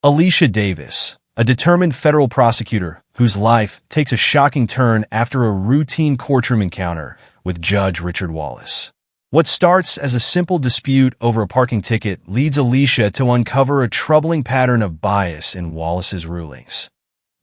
Alicia Davis, a determined federal prosecutor whose life takes a shocking turn after a routine courtroom encounter with Judge Richard Wallace. What starts as a simple dispute over a parking ticket leads Alicia to uncover a troubling pattern of bias in Wallace's rulings,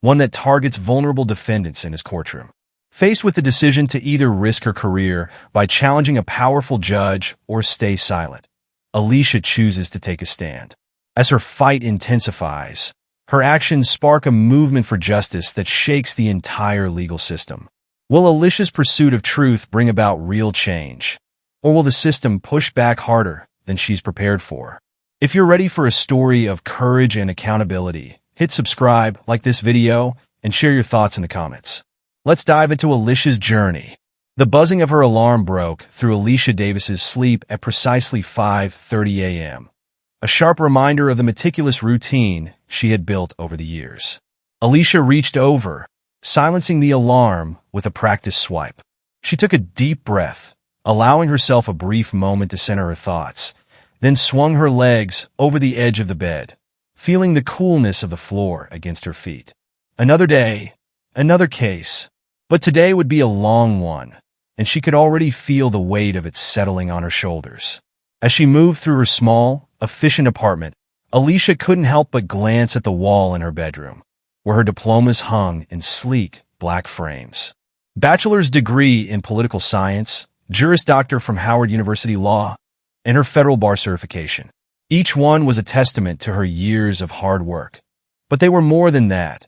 one that targets vulnerable defendants in his courtroom. Faced with the decision to either risk her career by challenging a powerful judge or stay silent, Alicia chooses to take a stand. As her fight intensifies, her actions spark a movement for justice that shakes the entire legal system. Will Alicia's pursuit of truth bring about real change? Or will the system push back harder than she's prepared for? If you're ready for a story of courage and accountability, hit subscribe, like this video, and share your thoughts in the comments. Let's dive into Alicia's journey. The buzzing of her alarm broke through Alicia Davis's sleep at precisely 5:30 a.m., a sharp reminder of the meticulous routine she had built over the years. Alicia reached over, silencing the alarm with a practiced swipe. She took a deep breath, allowing herself a brief moment to center her thoughts, then swung her legs over the edge of the bed, feeling the coolness of the floor against her feet. Another day, another case, but today would be a long one, and she could already feel the weight of it settling on her shoulders. As she moved through her small, efficient apartment, Alicia couldn't help but glance at the wall in her bedroom, where her diplomas hung in sleek, black frames. Bachelor's degree in political science, Juris Doctor from Howard University Law, and her federal bar certification. Each one was a testament to her years of hard work. But they were more than that.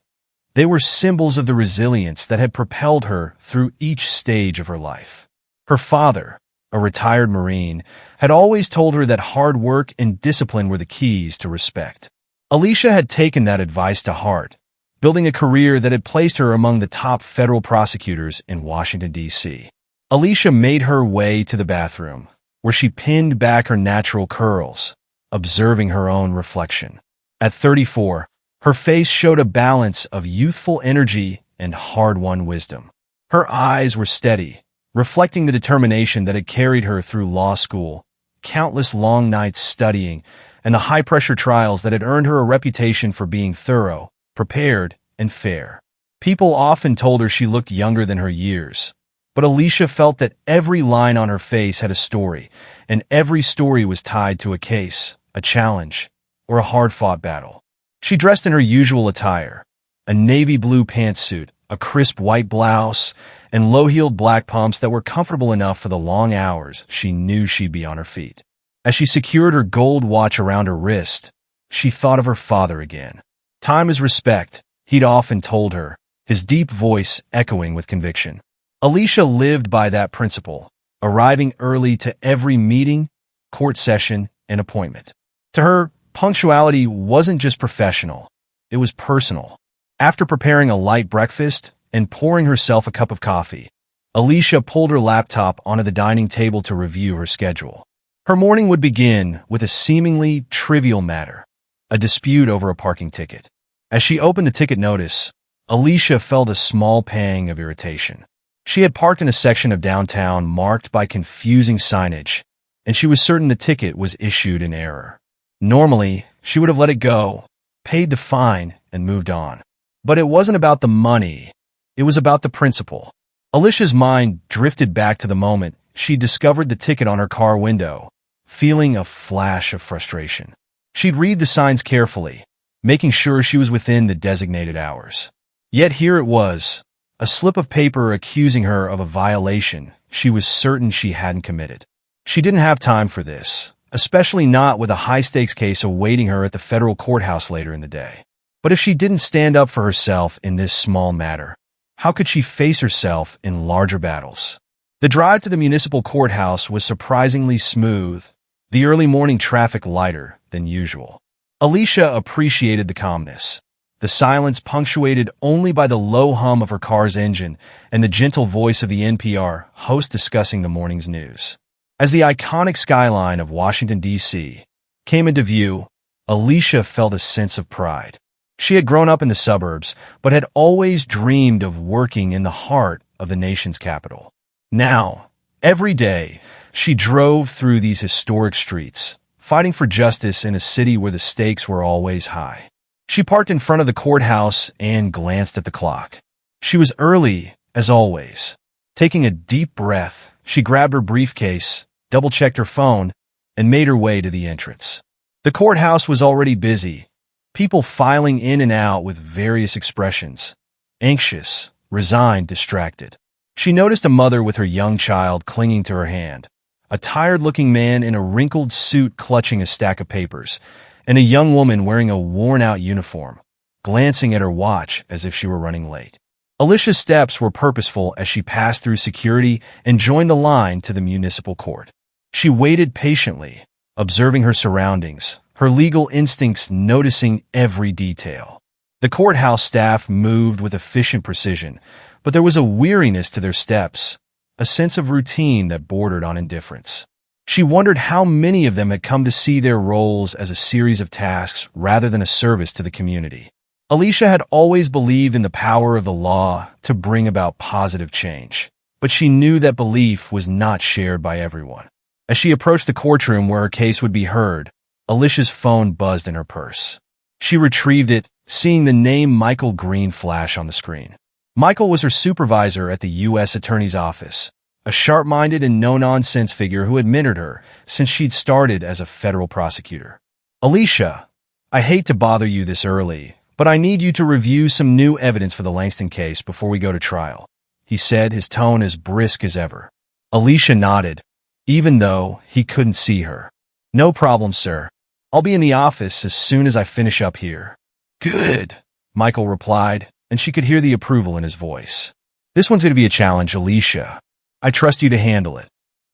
They were symbols of the resilience that had propelled her through each stage of her life. Her father, a retired Marine, had always told her that hard work and discipline were the keys to respect. Alicia had taken that advice to heart, building a career that had placed her among the top federal prosecutors in Washington, D.C. Alicia made her way to the bathroom, where she pinned back her natural curls, observing her own reflection. At 34, her face showed a balance of youthful energy and hard-won wisdom. Her eyes were steady, reflecting the determination that had carried her through law school, countless long nights studying, and the high-pressure trials that had earned her a reputation for being thorough, prepared, and fair. People often told her she looked younger than her years, but Alicia felt that every line on her face had a story, and every story was tied to a case, a challenge, or a hard-fought battle. She dressed in her usual attire, a navy blue pantsuit, a crisp white blouse, and low-heeled black pumps that were comfortable enough for the long hours she knew she'd be on her feet. As she secured her gold watch around her wrist, she thought of her father again. Time is respect, he'd often told her, his deep voice echoing with conviction. Alicia lived by that principle, arriving early to every meeting, court session, and appointment. To her, punctuality wasn't just professional, it was personal. After preparing a light breakfast and pouring herself a cup of coffee, Alicia pulled her laptop onto the dining table to review her schedule. Her morning would begin with a seemingly trivial matter, a dispute over a parking ticket. As she opened the ticket notice, Alicia felt a small pang of irritation. She had parked in a section of downtown marked by confusing signage, and she was certain the ticket was issued in error. Normally, she would have let it go, paid the fine, and moved on. But it wasn't about the money, it was about the principle. Alicia's mind drifted back to the moment she discovered the ticket on her car window, feeling a flash of frustration. She'd read the signs carefully, making sure she was within the designated hours. Yet here it was, a slip of paper accusing her of a violation she was certain she hadn't committed. She didn't have time for this, especially not with a high-stakes case awaiting her at the federal courthouse later in the day. But if she didn't stand up for herself in this small matter, how could she face herself in larger battles? The drive to the municipal courthouse was surprisingly smooth, the early morning traffic lighter than usual. Alicia appreciated the calmness, the silence punctuated only by the low hum of her car's engine and the gentle voice of the NPR host discussing the morning's news. As the iconic skyline of Washington, D.C. came into view, Alicia felt a sense of pride. She had grown up in the suburbs, but had always dreamed of working in the heart of the nation's capital. Now, every day, she drove through these historic streets, fighting for justice in a city where the stakes were always high. She parked in front of the courthouse and glanced at the clock. She was early, as always. Taking a deep breath, she grabbed her briefcase, double-checked her phone, and made her way to the entrance. The courthouse was already busy, people filing in and out with various expressions. Anxious, resigned, distracted. She noticed a mother with her young child clinging to her hand, a tired-looking man in a wrinkled suit clutching a stack of papers, and a young woman wearing a worn-out uniform, glancing at her watch as if she were running late. Alicia's steps were purposeful as she passed through security and joined the line to the municipal court. She waited patiently, observing her surroundings, her legal instincts noticing every detail. The courthouse staff moved with efficient precision, but there was a weariness to their steps, a sense of routine that bordered on indifference. She wondered how many of them had come to see their roles as a series of tasks rather than a service to the community. Alicia had always believed in the power of the law to bring about positive change, but she knew that belief was not shared by everyone. As she approached the courtroom where her case would be heard, Alicia's phone buzzed in her purse. She retrieved it, seeing the name Michael Green flash on the screen. Michael was her supervisor at the U.S. Attorney's Office, a sharp-minded and no-nonsense figure who had mentored her since she'd started as a federal prosecutor. "Alicia, I hate to bother you this early, but I need you to review some new evidence for the Langston case before we go to trial," he said, his tone as brisk as ever. Alicia nodded, even though he couldn't see her. "No problem, sir. I'll be in the office as soon as I finish up here." "Good," Michael replied, and she could hear the approval in his voice. "This one's going to be a challenge, Alicia. I trust you to handle it."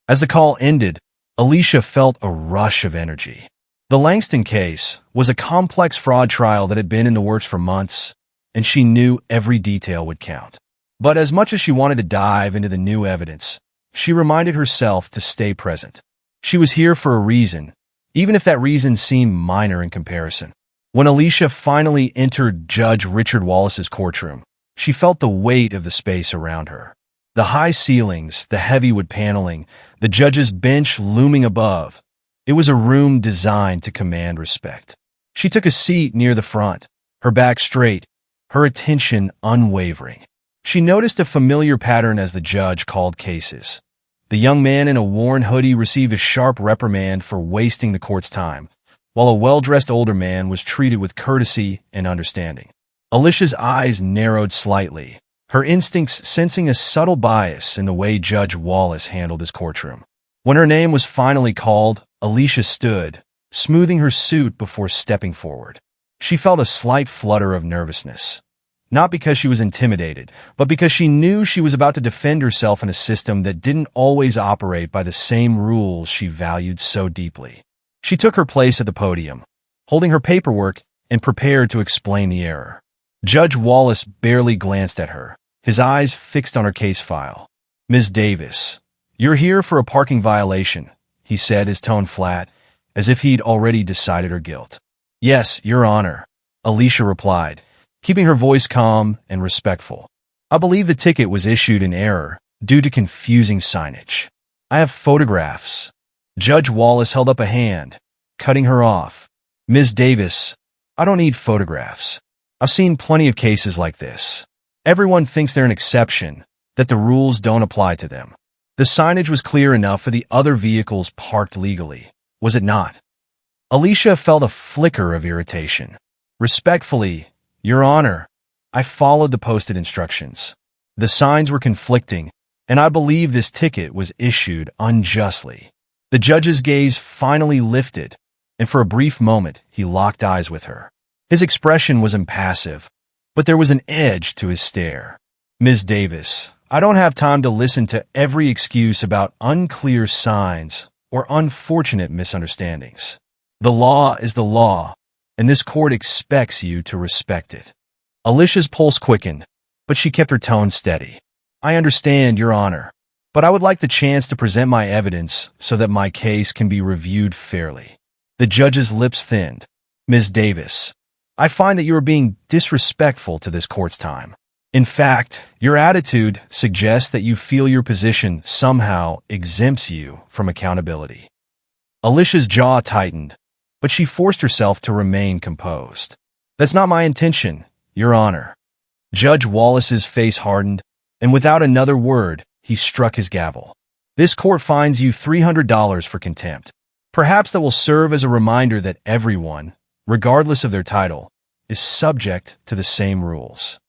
As the call ended, Alicia felt a rush of energy. The Langston case was a complex fraud trial that had been in the works for months, and she knew every detail would count. But as much as she wanted to dive into the new evidence, she reminded herself to stay present. She was here for a reason, even if that reason seemed minor in comparison. When Alicia finally entered Judge Richard Wallace's courtroom, she felt the weight of the space around her. The high ceilings, the heavy wood paneling, the judge's bench looming above. It was a room designed to command respect. She took a seat near the front, her back straight, her attention unwavering. She noticed a familiar pattern as the judge called cases. The young man in a worn hoodie received a sharp reprimand for wasting the court's time, while a well-dressed older man was treated with courtesy and understanding. Alicia's eyes narrowed slightly, her instincts sensing a subtle bias in the way Judge Wallace handled his courtroom. When her name was finally called, Alicia stood, smoothing her suit before stepping forward. She felt a slight flutter of nervousness. Not because she was intimidated, but because she knew she was about to defend herself in a system that didn't always operate by the same rules she valued so deeply. She took her place at the podium, holding her paperwork and prepared to explain the error. Judge Wallace barely glanced at her, his eyes fixed on her case file. "Ms. Davis, you're here for a parking violation," he said, his tone flat, as if he'd already decided her guilt. "Yes, Your Honor," Alicia replied, keeping her voice calm and respectful. "I believe the ticket was issued in error due to confusing signage. I have photographs." Judge Wallace held up a hand, cutting her off. "Ms. Davis, I don't need photographs. I've seen plenty of cases like this. Everyone thinks they're an exception, that the rules don't apply to them. The signage was clear enough for the other vehicles parked legally, was it not?" Alicia felt a flicker of irritation. "Respectfully, Your Honor, I followed the posted instructions. The signs were conflicting, and I believe this ticket was issued unjustly." The judge's gaze finally lifted, and for a brief moment he locked eyes with her. His expression was impassive, but there was an edge to his stare. "Ms. Davis, I don't have time to listen to every excuse about unclear signs or unfortunate misunderstandings. The law is the law, and this court expects you to respect it." Alicia's pulse quickened, but she kept her tone steady. "I understand, Your Honor, but I would like the chance to present my evidence so that my case can be reviewed fairly." The judge's lips thinned. "Ms. Davis, I find that you are being disrespectful to this court's time. In fact, your attitude suggests that you feel your position somehow exempts you from accountability." Alicia's jaw tightened, but she forced herself to remain composed. "That's not my intention, Your Honor." Judge Wallace's face hardened, and without another word, he struck his gavel. "This court fines you $300 for contempt. Perhaps that will serve as a reminder that everyone, regardless of their title, is subject to the same rules."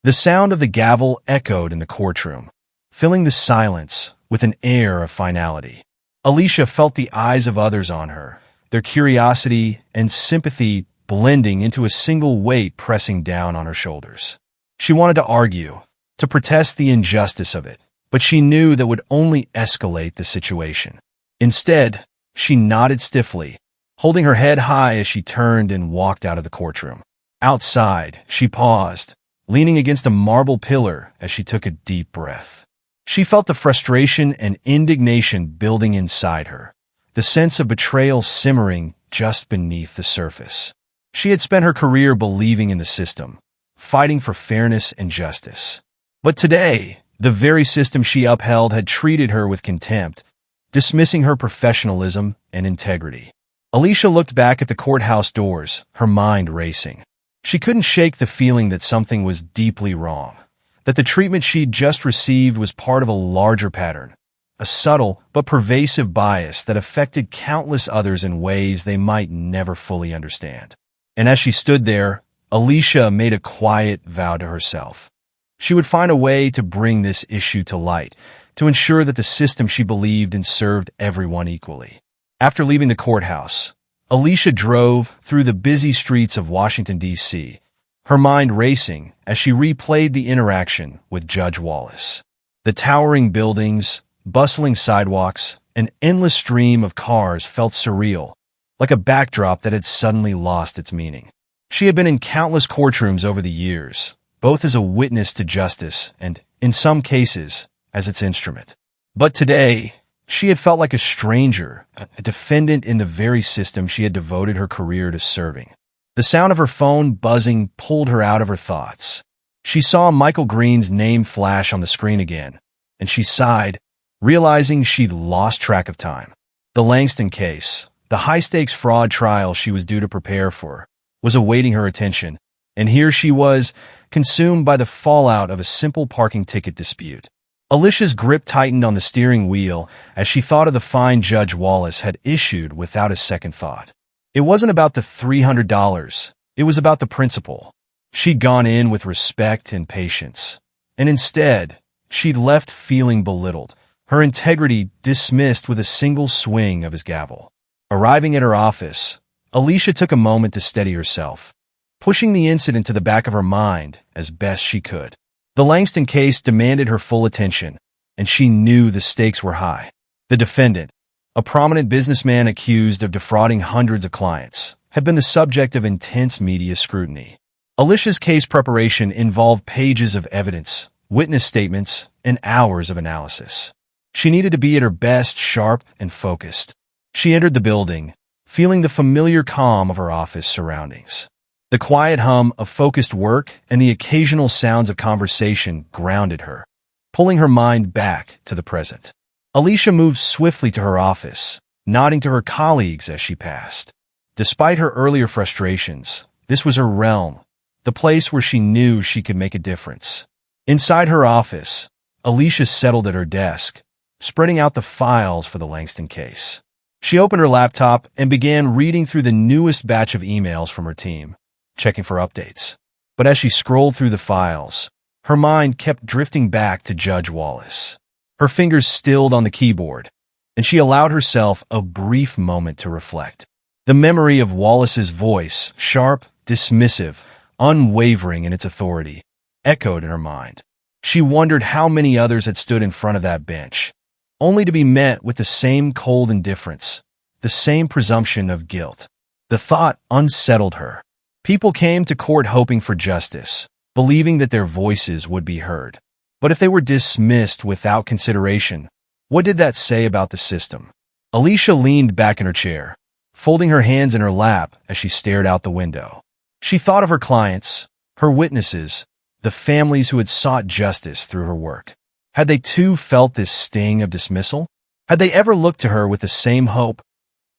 The sound of the gavel echoed in the courtroom, filling the silence with an air of finality. Alicia felt the eyes of others on her, their curiosity and sympathy blending into a single weight pressing down on her shoulders. She wanted to argue, to protest the injustice of it, but she knew that would only escalate the situation. Instead, she nodded stiffly, holding her head high as she turned and walked out of the courtroom. Outside, she paused, leaning against a marble pillar as she took a deep breath. She felt the frustration and indignation building inside her, the sense of betrayal simmering just beneath the surface. She had spent her career believing in the system, fighting for fairness and justice. But today, the very system she upheld had treated her with contempt, dismissing her professionalism and integrity. Alicia looked back at the courthouse doors, her mind racing. She couldn't shake the feeling that something was deeply wrong, that the treatment she'd just received was part of a larger pattern, a subtle but pervasive bias that affected countless others in ways they might never fully understand. And as she stood there, Alicia made a quiet vow to herself. She would find a way to bring this issue to light, to ensure that the system she believed in served everyone equally. After leaving the courthouse, Alicia drove through the busy streets of Washington, D.C., her mind racing as she replayed the interaction with Judge Wallace. The towering buildings, bustling sidewalks, an endless stream of cars felt surreal, like a backdrop that had suddenly lost its meaning. She had been in countless courtrooms over the years, both as a witness to justice and, in some cases, as its instrument. But today, she had felt like a stranger, a defendant in the very system she had devoted her career to serving. The sound of her phone buzzing pulled her out of her thoughts. She saw Michael Green's name flash on the screen again, and she sighed, realizing she'd lost track of time. The Langston case, the high-stakes fraud trial she was due to prepare for, was awaiting her attention, and here she was, consumed by the fallout of a simple parking ticket dispute. Alicia's grip tightened on the steering wheel as she thought of the fine Judge Wallace had issued without a second thought. It wasn't about the $300, it was about the principle. She'd gone in with respect and patience, and instead, she'd left feeling belittled, her integrity dismissed with a single swing of his gavel. Arriving at her office, Alicia took a moment to steady herself, pushing the incident to the back of her mind as best she could. The Langston case demanded her full attention, and she knew the stakes were high. The defendant, a prominent businessman accused of defrauding hundreds of clients, had been the subject of intense media scrutiny. Alicia's case preparation involved pages of evidence, witness statements, and hours of analysis. She needed to be at her best, sharp and focused. She entered the building, feeling the familiar calm of her office surroundings. The quiet hum of focused work and the occasional sounds of conversation grounded her, pulling her mind back to the present. Alicia moved swiftly to her office, nodding to her colleagues as she passed. Despite her earlier frustrations, this was her realm, the place where she knew she could make a difference. Inside her office, Alicia settled at her desk, spreading out the files for the Langston case. She opened her laptop and began reading through the newest batch of emails from her team, checking for updates. But as she scrolled through the files, her mind kept drifting back to Judge Wallace. Her fingers stilled on the keyboard, and she allowed herself a brief moment to reflect. The memory of Wallace's voice, sharp, dismissive, unwavering in its authority, echoed in her mind. She wondered how many others had stood in front of that bench, only to be met with the same cold indifference, the same presumption of guilt. The thought unsettled her. People came to court hoping for justice, believing that their voices would be heard. But if they were dismissed without consideration, what did that say about the system? Alicia leaned back in her chair, folding her hands in her lap as she stared out the window. She thought of her clients, her witnesses, the families who had sought justice through her work. Had they too felt this sting of dismissal? Had they ever looked to her with the same hope,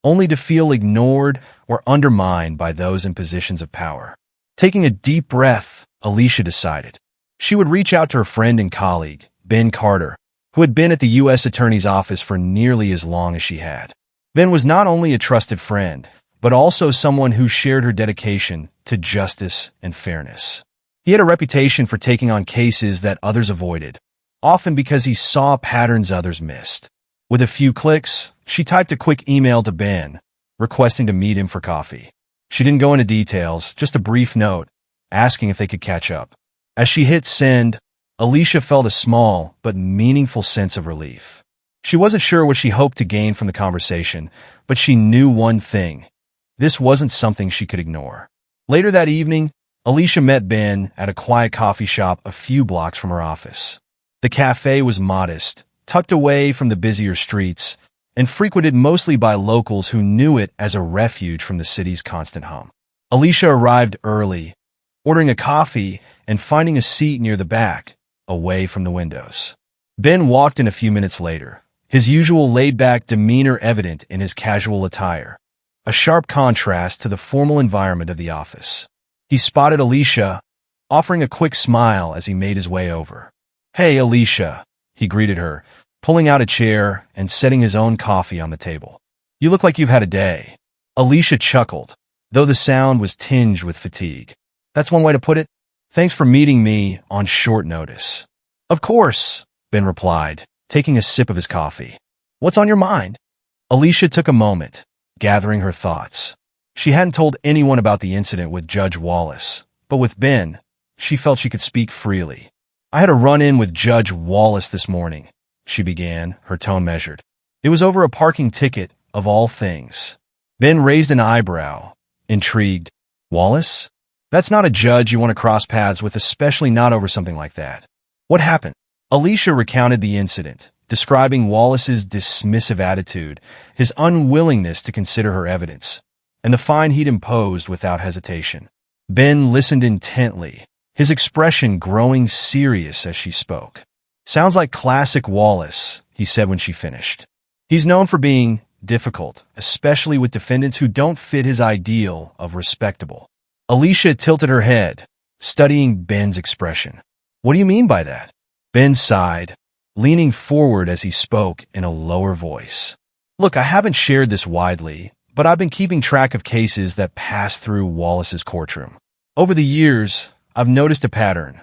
only to feel ignored or undermined by those in positions of power? Taking a deep breath, Alicia decided. She would reach out to her friend and colleague, Ben Carter, who had been at the U.S. Attorney's Office for nearly as long as she had. Ben was not only a trusted friend, but also someone who shared her dedication to justice and fairness. He had a reputation for taking on cases that others avoided, often because he saw patterns others missed. With a few clicks, she typed a quick email to Ben, requesting to meet him for coffee. She didn't go into details, just a brief note, asking if they could catch up. As she hit send, Alicia felt a small but meaningful sense of relief. She wasn't sure what she hoped to gain from the conversation, but she knew one thing. This wasn't something she could ignore. Later that evening, Alicia met Ben at a quiet coffee shop a few blocks from her office. The cafe was modest, tucked away from the busier streets, and frequented mostly by locals who knew it as a refuge from the city's constant hum. Alicia arrived early, ordering a coffee and finding a seat near the back, away from the windows. Ben walked in a few minutes later, his usual laid-back demeanor evident in his casual attire, a sharp contrast to the formal environment of the office. He spotted Alicia, offering a quick smile as he made his way over. "Hey, Alicia," he greeted her, pulling out a chair and setting his own coffee on the table. "You look like you've had a day." Alicia chuckled, though the sound was tinged with fatigue. "That's one way to put it. Thanks for meeting me on short notice." "Of course," Ben replied, taking a sip of his coffee. "What's on your mind?" Alicia took a moment, gathering her thoughts. She hadn't told anyone about the incident with Judge Wallace, but with Ben, she felt she could speak freely. "I had a run-in with Judge Wallace this morning," she began, her tone measured. "It was over a parking ticket, of all things." Ben raised an eyebrow, intrigued. "Wallace? That's not a judge you want to cross paths with, especially not over something like that. What happened?" Alicia recounted the incident, describing Wallace's dismissive attitude, his unwillingness to consider her evidence, and the fine he'd imposed without hesitation. Ben listened intently, his expression growing serious as she spoke. "Sounds like classic Wallace," he said when she finished. "He's known for being difficult, especially with defendants who don't fit his ideal of respectable." Alicia tilted her head, studying Ben's expression. "What do you mean by that?" Ben sighed, leaning forward as he spoke in a lower voice. "Look, I haven't shared this widely, but I've been keeping track of cases that pass through Wallace's courtroom. Over the years, I've noticed a pattern,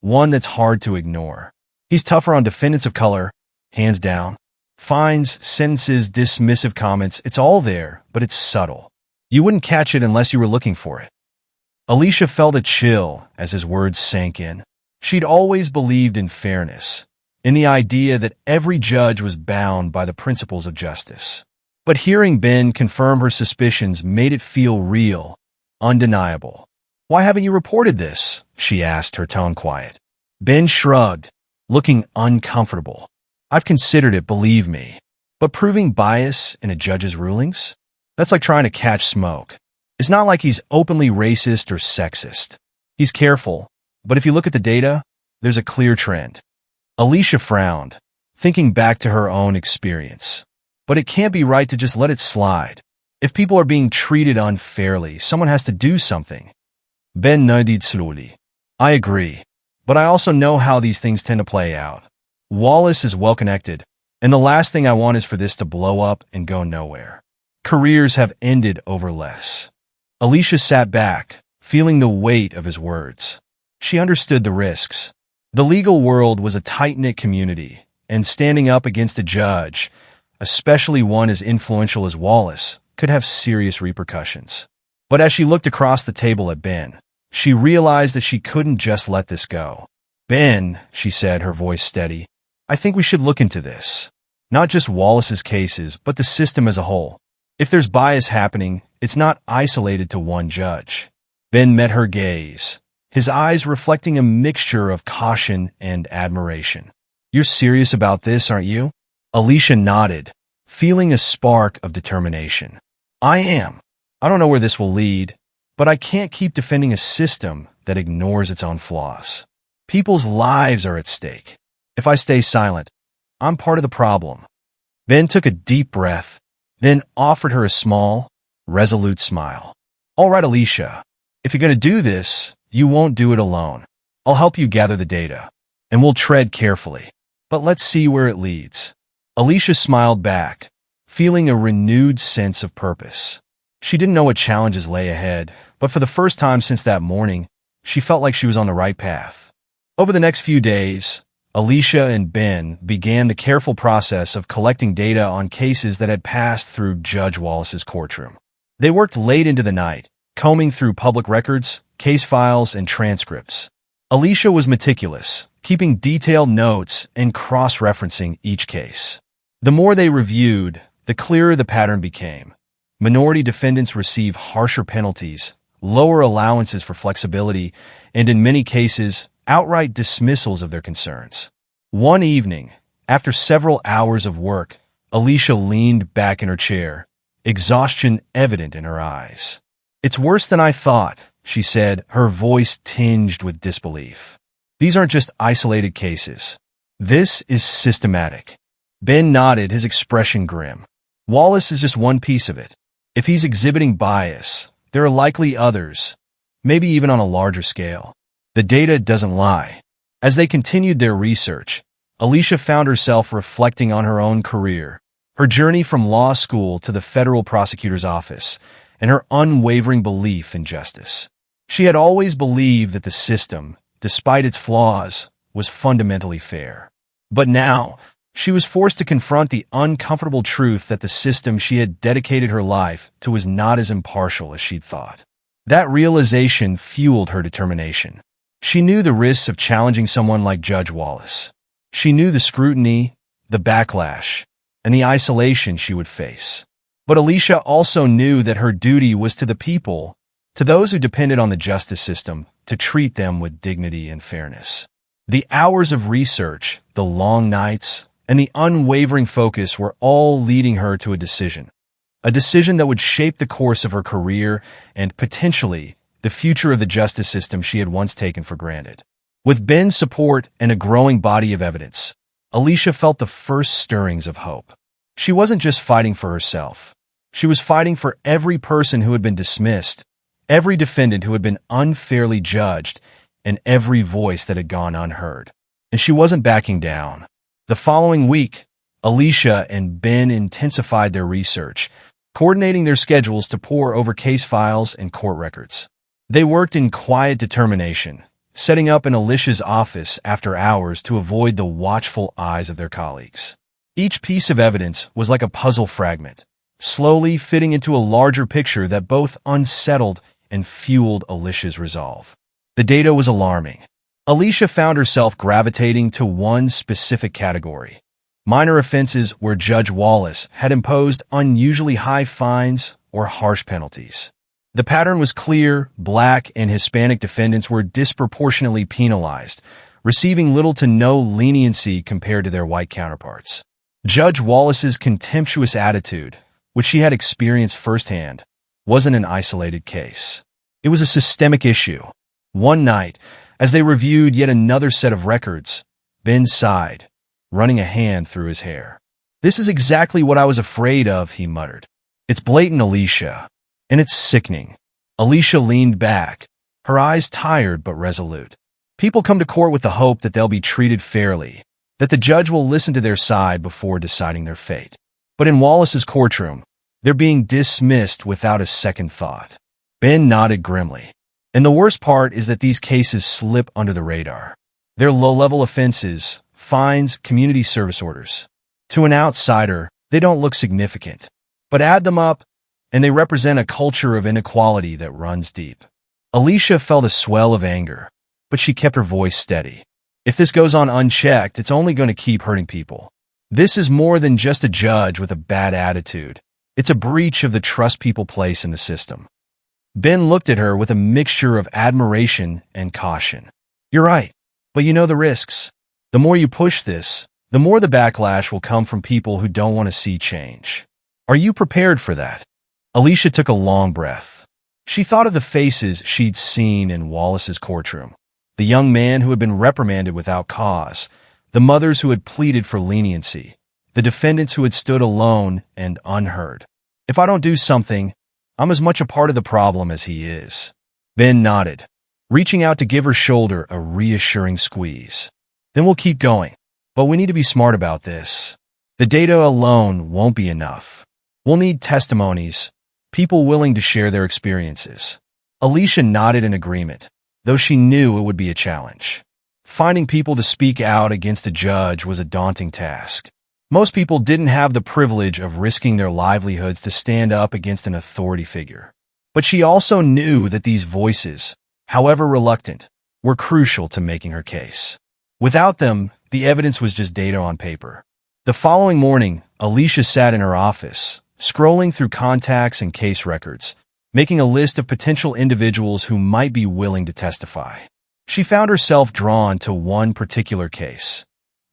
one that's hard to ignore. He's tougher on defendants of color, hands down. Fines, sentences, dismissive comments, it's all there, but it's subtle. You wouldn't catch it unless you were looking for it." Alicia felt a chill as his words sank in. She'd always believed in fairness, in the idea that every judge was bound by the principles of justice. But hearing Ben confirm her suspicions made it feel real, undeniable. "Why haven't you reported this?" she asked, her tone quiet. Ben shrugged, looking uncomfortable. "I've considered it, believe me. But proving bias in a judge's rulings? That's like trying to catch smoke. It's not like he's openly racist or sexist. He's careful, but if you look at the data, there's a clear trend." Alicia frowned, thinking back to her own experience. But it can't be right to just let it slide. If people are being treated unfairly, someone has to do something. Ben nodded slowly. "I agree, but I also know how these things tend to play out. Wallace is well-connected, and the last thing I want is for this to blow up and go nowhere. Careers have ended over less." Alicia sat back, feeling the weight of his words. She understood the risks. The legal world was a tight-knit community, and standing up against a judge, especially one as influential as Wallace, could have serious repercussions. But as she looked across the table at Ben, she realized that she couldn't just let this go. "Ben," she said, her voice steady, "I think we should look into this. Not just Wallace's cases, but the system as a whole. If there's bias happening, it's not isolated to one judge." Ben met her gaze, his eyes reflecting a mixture of caution and admiration. "You're serious about this, aren't you?" Alicia nodded, feeling a spark of determination. "I am. I don't know where this will lead, but I can't keep defending a system that ignores its own flaws. People's lives are at stake. If I stay silent, I'm part of the problem." Ben took a deep breath, then offered her a small, resolute smile. "All right, Alicia, If you're going to do this, you won't do it alone. I'll help you gather the data, and we'll tread carefully. But let's see where it leads. Alicia smiled back, feeling a renewed sense of purpose. She didn't know what challenges lay ahead, but for the first time since that morning, she felt like she was on the right path. Over the next few days, Alicia and Ben began the careful process of collecting data on cases that had passed through Judge Wallace's courtroom. They worked late into the night, combing through public records, case files, and transcripts. Alicia was meticulous, keeping detailed notes and cross-referencing each case. The more they reviewed, the clearer the pattern became. Minority defendants receive harsher penalties, lower allowances for flexibility, and in many cases, outright dismissals of their concerns. One evening, after several hours of work, Alicia leaned back in her chair, exhaustion evident in her eyes. "It's worse than I thought," she said, her voice tinged with disbelief. "These aren't just isolated cases. This is systematic." Ben nodded, his expression grim. "Wallace is just one piece of it. If he's exhibiting bias, there are likely others, maybe even on a larger scale. The data doesn't lie." As they continued their research, Alicia found herself reflecting on her own career, her journey from law school to the federal prosecutor's office, and her unwavering belief in justice. She had always believed that the system, despite its flaws, was fundamentally fair. But now, she was forced to confront the uncomfortable truth that the system she had dedicated her life to was not as impartial as she'd thought. That realization fueled her determination. She knew the risks of challenging someone like Judge Wallace. She knew the scrutiny, the backlash, and the isolation she would face. But Alicia also knew that her duty was to the people, to those who depended on the justice system, to treat them with dignity and fairness. The hours of research, the long nights, and the unwavering focus were all leading her to a decision that would shape the course of her career and, potentially, the future of the justice system she had once taken for granted. With Ben's support and a growing body of evidence, Alicia felt the first stirrings of hope. She wasn't just fighting for herself. She was fighting for every person who had been dismissed, every defendant who had been unfairly judged, and every voice that had gone unheard. And she wasn't backing down. The following week, Alicia and Ben intensified their research, coordinating their schedules to pore over case files and court records. They worked in quiet determination, setting up in Alicia's office after hours to avoid the watchful eyes of their colleagues. Each piece of evidence was like a puzzle fragment, slowly fitting into a larger picture that both unsettled and fueled Alicia's resolve. The data was alarming. Alicia found herself gravitating to one specific category: minor offenses where Judge Wallace had imposed unusually high fines or harsh penalties. The pattern was clear: Black and Hispanic defendants were disproportionately penalized, receiving little to no leniency compared to their white counterparts. Judge Wallace's contemptuous attitude, which she had experienced firsthand, wasn't an isolated case. It was a systemic issue. One night, as they reviewed yet another set of records, Ben sighed, running a hand through his hair. "This is exactly what I was afraid of," he muttered. "It's blatant, Alicia. And it's sickening." Alicia leaned back, her eyes tired but resolute. People come to court with the hope that they'll be treated fairly, that the judge will listen to their side before deciding their fate. But in Wallace's courtroom, they're being dismissed without a second thought. Ben nodded grimly. "And the worst part is that these cases slip under the radar. They're low-level offenses, fines, community service orders. To an outsider, they don't look significant. But add them up, and they represent a culture of inequality that runs deep." Alicia felt a swell of anger, but she kept her voice steady. "If this goes on unchecked, it's only going to keep hurting people. This is more than just a judge with a bad attitude. It's a breach of the trust people place in the system." Ben looked at her with a mixture of admiration and caution. "You're right, but you know the risks. The more you push this, the more the backlash will come from people who don't want to see change. Are you prepared for that?" Alicia took a long breath. She thought of the faces she'd seen in Wallace's courtroom: the young man who had been reprimanded without cause, the mothers who had pleaded for leniency, the defendants who had stood alone and unheard. "If I don't do something, I'm as much a part of the problem as he is." Ben nodded, reaching out to give her shoulder a reassuring squeeze. Then we'll keep going. But we need to be smart about this. The data alone won't be enough. We'll need testimonies, people willing to share their experiences. Alicia nodded in agreement, though she knew it would be a challenge. Finding people to speak out against a judge was a daunting task. Most people didn't have the privilege of risking their livelihoods to stand up against an authority figure. But she also knew that these voices, however reluctant, were crucial to making her case. Without them, the evidence was just data on paper. The following morning, Alicia sat in her office, scrolling through contacts and case records, making a list of potential individuals who might be willing to testify. She found herself drawn to one particular case.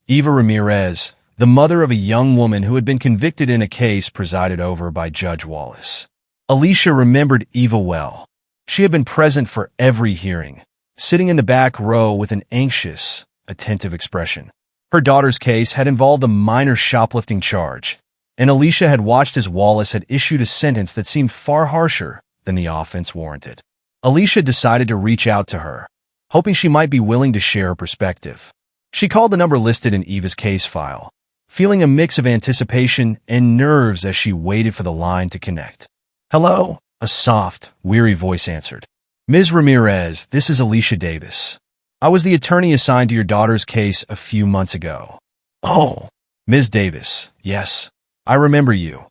Eva Ramirez, the mother of a young woman who had been convicted in a case presided over by Judge Wallace. Alicia remembered Eva well. She had been present for every hearing, sitting in the back row with an anxious, attentive expression. Her daughter's case had involved a minor shoplifting charge, and Alicia had watched as Wallace had issued a sentence that seemed far harsher than the offense warranted. Alicia decided to reach out to her, hoping she might be willing to share her perspective. She called the number listed in Eva's case file, feeling a mix of anticipation and nerves as she waited for the line to connect. "Hello," a soft, weary voice answered. "Ms. Ramirez, this is Alicia Davis. I was the attorney assigned to your daughter's case a few months ago." "Oh, Ms. Davis, yes, I remember you,"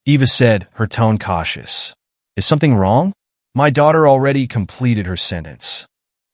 Eva said, her tone cautious. "Is something wrong?" "My daughter already completed her sentence."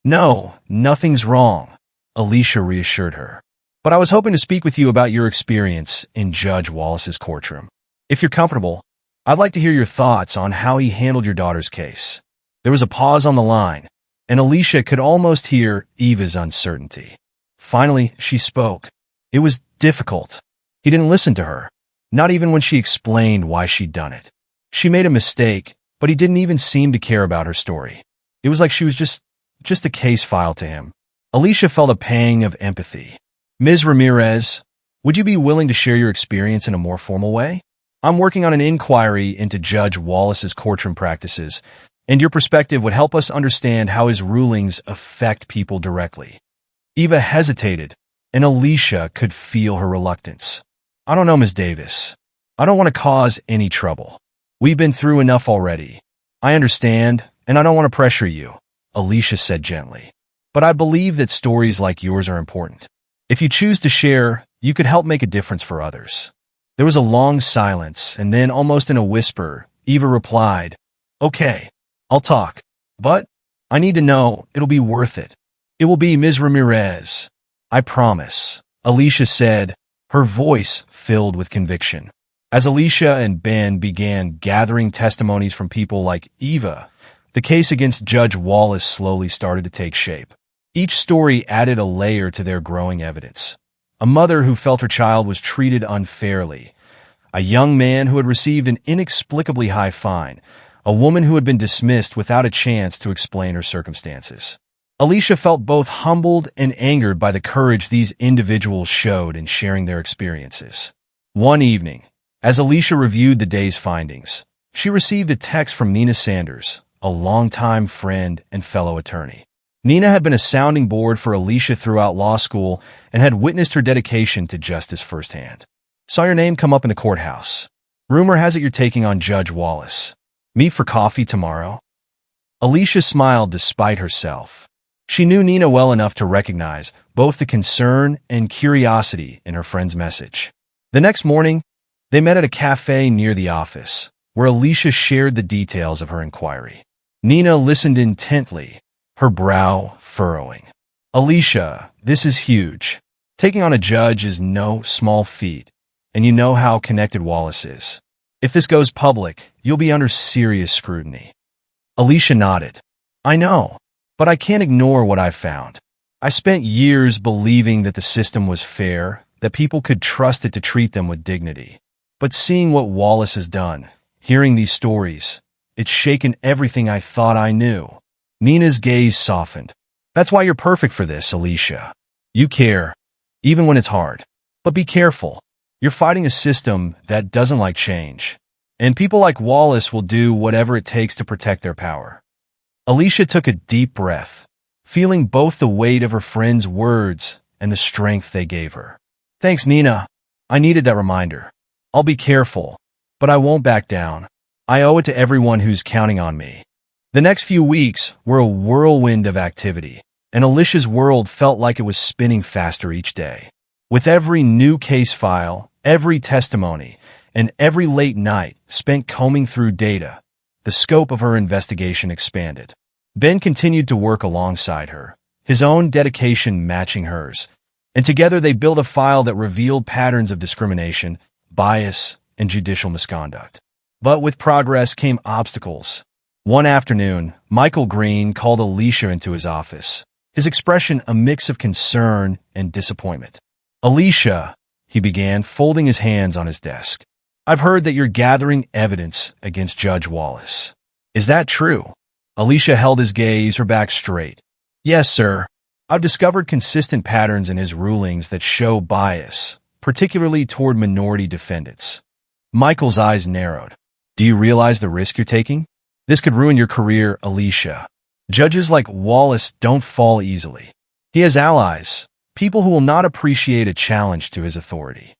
"No, nothing's wrong," Alicia reassured her. "But I was hoping to speak with you about your experience in Judge Wallace's courtroom. If you're comfortable, I'd like to hear your thoughts on how he handled your daughter's case." There was a pause on the line, and Alicia could almost hear Eva's uncertainty. Finally, she spoke. It was difficult. He didn't listen to her, not even when she explained why she'd done it. She made a mistake, but he didn't even seem to care about her story. It was like she was just a case file to him. Alicia felt a pang of empathy. "Ms. Ramirez, would you be willing to share your experience in a more formal way? I'm working on an inquiry into Judge Wallace's courtroom practices, and your perspective would help us understand how his rulings affect people directly." Eva hesitated, and Alicia could feel her reluctance. "I don't know, Ms. Davis. I don't want to cause any trouble. We've been through enough already. I understand, and I don't want to pressure you," Alicia said gently. "But I believe that stories like yours are important. If you choose to share, you could help make a difference for others." There was a long silence, and then, almost in a whisper, Eva replied, "Okay, I'll talk. But I need to know it'll be worth it. It will be, Ms. Ramirez. I promise," Alicia said, her voice filled with conviction. As Alicia and Ben began gathering testimonies from people like Eva, the case against Judge Wallace slowly started to take shape. Each story added a layer to their growing evidence. A mother who felt her child was treated unfairly, a young man who had received an inexplicably high fine, a woman who had been dismissed without a chance to explain her circumstances. Alicia felt both humbled and angered by the courage these individuals showed in sharing their experiences. One evening, as Alicia reviewed the day's findings, she received a text from Nina Sanders, a longtime friend and fellow attorney. Nina had been a sounding board for Alicia throughout law school and had witnessed her dedication to justice firsthand. "Saw your name come up in the courthouse. Rumor has it you're taking on Judge Wallace. Meet for coffee tomorrow?" Alicia smiled despite herself. She knew Nina well enough to recognize both the concern and curiosity in her friend's message. The next morning, they met at a cafe near the office, where Alicia shared the details of her inquiry. Nina listened intently, her brow furrowing. "Alicia, this is huge. Taking on a judge is no small feat, and you know how connected Wallace is. If this goes public, you'll be under serious scrutiny." Alicia nodded. "I know, but I can't ignore what I've found. I spent years believing that the system was fair, that people could trust it to treat them with dignity. But seeing what Wallace has done, hearing these stories, it's shaken everything I thought I knew." Nina's gaze softened. "That's why you're perfect for this, Alicia. You care, even when it's hard. But be careful. You're fighting a system that doesn't like change, and people like Wallace will do whatever it takes to protect their power." Alicia took a deep breath, feeling both the weight of her friend's words and the strength they gave her. Thanks, Nina. I needed that reminder. I'll be careful, but I won't back down. I owe it to everyone who's counting on me. The next few weeks were a whirlwind of activity, and Alicia's world felt like it was spinning faster each day. With every new case file, every testimony, and every late night spent combing through data, the scope of her investigation expanded. Ben continued to work alongside her, his own dedication matching hers, and together they built a file that revealed patterns of discrimination, bias, and judicial misconduct. But with progress came obstacles. One afternoon, Michael Green called Alicia into his office, his expression a mix of concern and disappointment. Alicia, he began, folding his hands on his desk. I've heard that you're gathering evidence against Judge Wallace. Is that true? Alicia held his gaze, her back straight. Yes, sir. I've discovered consistent patterns in his rulings that show bias, particularly toward minority defendants. Michael's eyes narrowed. Do you realize the risk you're taking? This could ruin your career, Alicia. Judges like Wallace don't fall easily. He has allies, people who will not appreciate a challenge to his authority.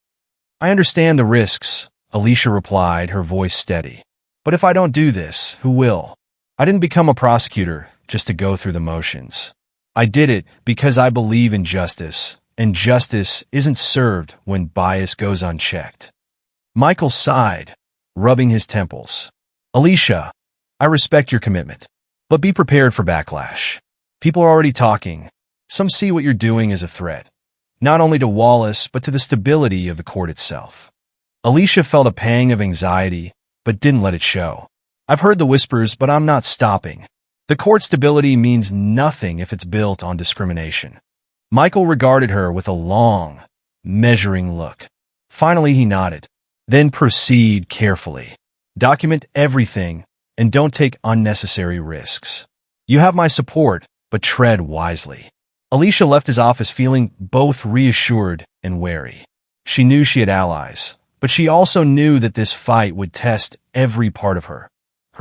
I understand the risks, Alicia replied, her voice steady. But if I don't do this, who will? I didn't become a prosecutor just to go through the motions. I did it because I believe in justice, and justice isn't served when bias goes unchecked. Michael sighed, rubbing his temples. Alicia, I respect your commitment, but be prepared for backlash. People are already talking. Some see what you're doing as a threat, not only to Wallace, but to the stability of the court itself. Alicia felt a pang of anxiety, but didn't let it show. I've heard the whispers, but I'm not stopping. The court's stability means nothing if it's built on discrimination. Michael regarded her with a long, measuring look. Finally, he nodded. Then proceed carefully. Document everything, and don't take unnecessary risks. You have my support, but tread wisely. Alicia left his office feeling both reassured and wary. She knew she had allies, but she also knew that this fight would test every part of her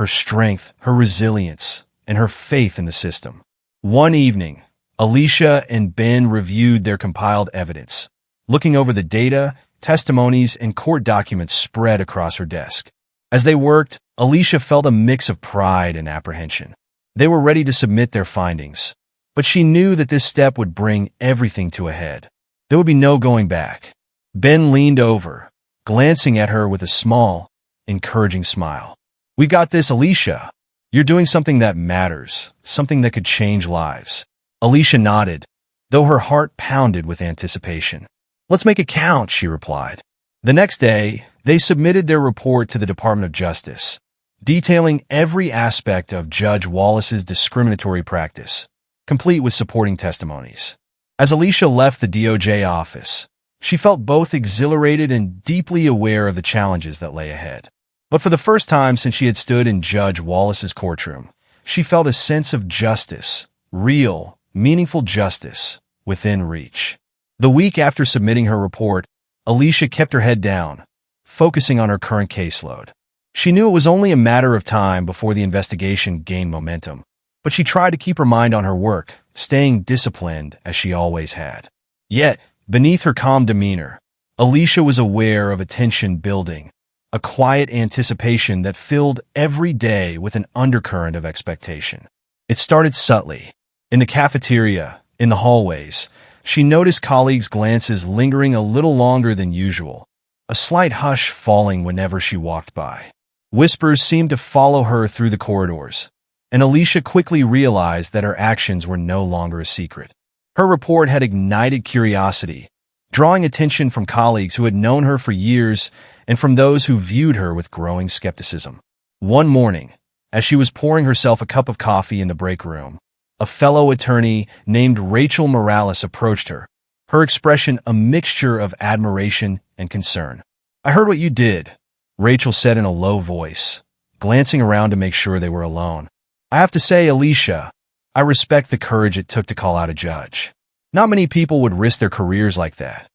strength, her resilience, and her faith in the system. One evening, Alicia and Ben reviewed their compiled evidence, looking over the data, testimonies, and court documents spread across her desk. As they worked, Alicia felt a mix of pride and apprehension. They were ready to submit their findings, but she knew that this step would bring everything to a head. There would be no going back. Ben leaned over, glancing at her with a small, encouraging smile. We got this, Alicia. You're doing something that matters, something that could change lives. Alicia nodded, though her heart pounded with anticipation. Let's make it count, she replied. The next day, they submitted their report to the Department of Justice, detailing every aspect of Judge Wallace's discriminatory practice, complete with supporting testimonies. As Alicia left the DOJ office, she felt both exhilarated and deeply aware of the challenges that lay ahead. But for the first time since she had stood in Judge Wallace's courtroom, she felt a sense of justice, real, meaningful justice, within reach. The week after submitting her report, Alicia kept her head down, focusing on her current caseload. She knew it was only a matter of time before the investigation gained momentum, but she tried to keep her mind on her work, staying disciplined as she always had. Yet, beneath her calm demeanor, Alicia was aware of a tension building, a quiet anticipation that filled every day with an undercurrent of expectation. It started subtly. In the cafeteria, in the hallways, she noticed colleagues' glances lingering a little longer than usual, a slight hush falling whenever she walked by. Whispers seemed to follow her through the corridors, and Alicia quickly realized that her actions were no longer a secret. Her report had ignited curiosity, drawing attention from colleagues who had known her for years and from those who viewed her with growing skepticism. One morning, as she was pouring herself a cup of coffee in the break room, a fellow attorney named Rachel Morales approached her, her expression a mixture of admiration and concern. I heard what you did, Rachel said in a low voice, glancing around to make sure they were alone. I have to say, Alicia, I respect the courage it took to call out a judge. Not many people would risk their careers like that.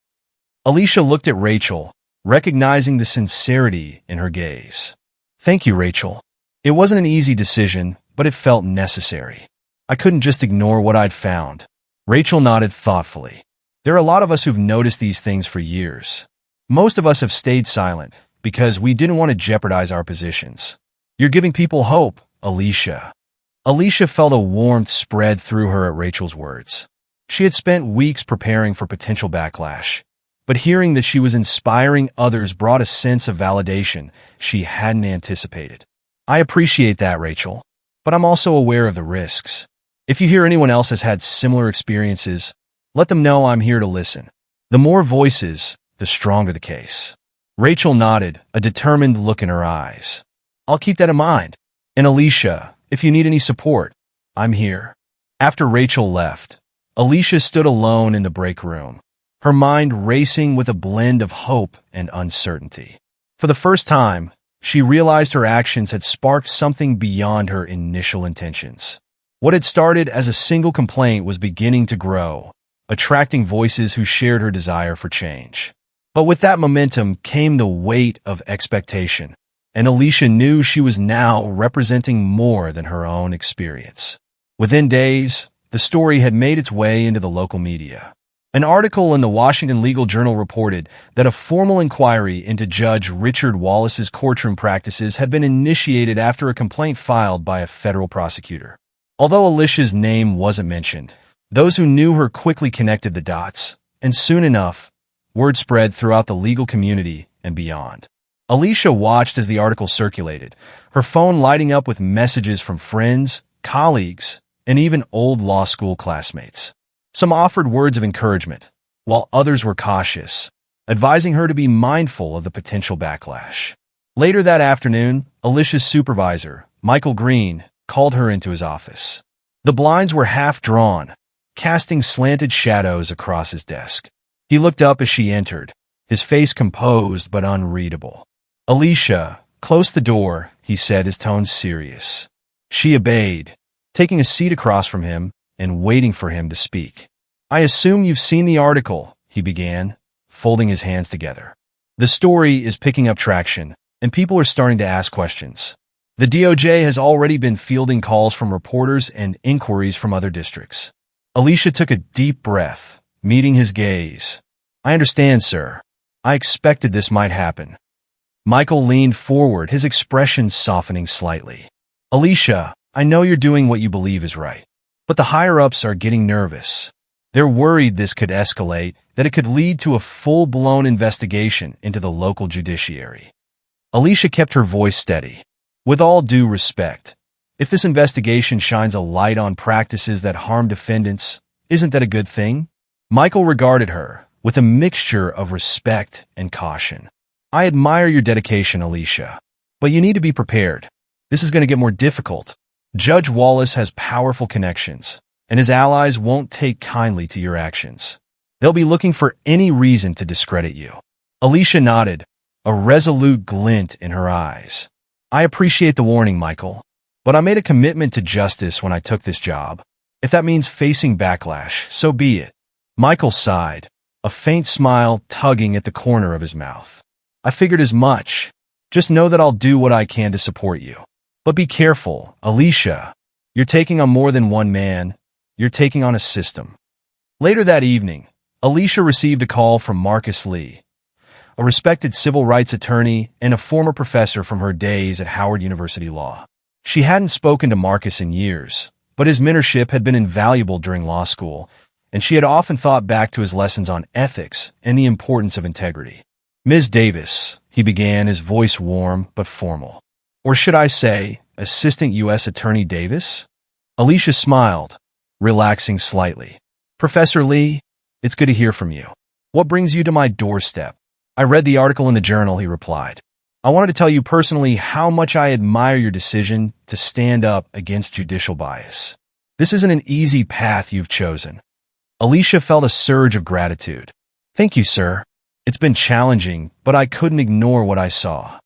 Alicia looked at Rachel, recognizing the sincerity in her gaze. Thank you, Rachel. It wasn't an easy decision, but it felt necessary. I couldn't just ignore what I'd found. Rachel nodded thoughtfully. There are a lot of us who've noticed these things for years. Most of us have stayed silent because we didn't want to jeopardize our positions. You're giving people hope, Alicia. Alicia felt a warmth spread through her at Rachel's words. She had spent weeks preparing for potential backlash, but hearing that she was inspiring others brought a sense of validation she hadn't anticipated. I appreciate that, Rachel, but I'm also aware of the risks. If you hear anyone else has had similar experiences, let them know I'm here to listen. The more voices, the stronger the case. Rachel nodded, a determined look in her eyes. I'll keep that in mind. And Alicia, if you need any support, I'm here. After Rachel left, Alicia stood alone in the break room, her mind racing with a blend of hope and uncertainty. For the first time, she realized her actions had sparked something beyond her initial intentions. What had started as a single complaint was beginning to grow, attracting voices who shared her desire for change. But with that momentum came the weight of expectation, and Alicia knew she was now representing more than her own experience. Within days, the story had made its way into the local media. An article in the Washington Legal Journal reported that a formal inquiry into Judge Richard Wallace's courtroom practices had been initiated after a complaint filed by a federal prosecutor. Although Alicia's name wasn't mentioned, those who knew her quickly connected the dots, and soon enough, word spread throughout the legal community and beyond. Alicia watched as the article circulated, her phone lighting up with messages from friends, colleagues, and even old law school classmates. Some offered words of encouragement, while others were cautious, advising her to be mindful of the potential backlash. Later that afternoon, Alicia's supervisor, Michael Green, called her into his office. The blinds were half drawn, casting slanted shadows across his desk. He looked up as she entered, his face composed but unreadable. "Alicia, close the door," he said, his tone serious. She obeyed, taking a seat across from him and waiting for him to speak. "I assume you've seen the article," he began, folding his hands together. "The story is picking up traction, and people are starting to ask questions. The DOJ has already been fielding calls from reporters and inquiries from other districts." Alicia took a deep breath, meeting his gaze. "I understand, sir. I expected this might happen." Michael leaned forward, his expression softening slightly. "Alicia, I know you're doing what you believe is right, but the higher-ups are getting nervous. They're worried this could escalate, that it could lead to a full-blown investigation into the local judiciary." Alicia kept her voice steady. "With all due respect, if this investigation shines a light on practices that harm defendants, isn't that a good thing?" Michael regarded her with a mixture of respect and caution. "I admire your dedication, Alicia, but you need to be prepared. This is going to get more difficult. Judge Wallace has powerful connections, and his allies won't take kindly to your actions. They'll be looking for any reason to discredit you." Alicia nodded, a resolute glint in her eyes. "I appreciate the warning, Michael, but I made a commitment to justice when I took this job. If that means facing backlash, so be it." Michael sighed, a faint smile tugging at the corner of his mouth. "I figured as much. Just know that I'll do what I can to support you. But be careful, Alicia. You're taking on more than one man. You're taking on a system." Later that evening, Alicia received a call from Marcus Lee, a respected civil rights attorney and a former professor from her days at Howard University Law. She hadn't spoken to Marcus in years, but his mentorship had been invaluable during law school, and she had often thought back to his lessons on ethics and the importance of integrity. "Ms. Davis," he began, his voice warm but formal. "Or should I say, Assistant U.S. Attorney Davis?" Alicia smiled, relaxing slightly. "Professor Lee, it's good to hear from you. What brings you to my doorstep?" "I read the article in the Journal," he replied. "I wanted to tell you personally how much I admire your decision to stand up against judicial bias. This isn't an easy path you've chosen." Alicia felt a surge of gratitude. "Thank you, sir. It's been challenging, but I couldn't ignore what I saw."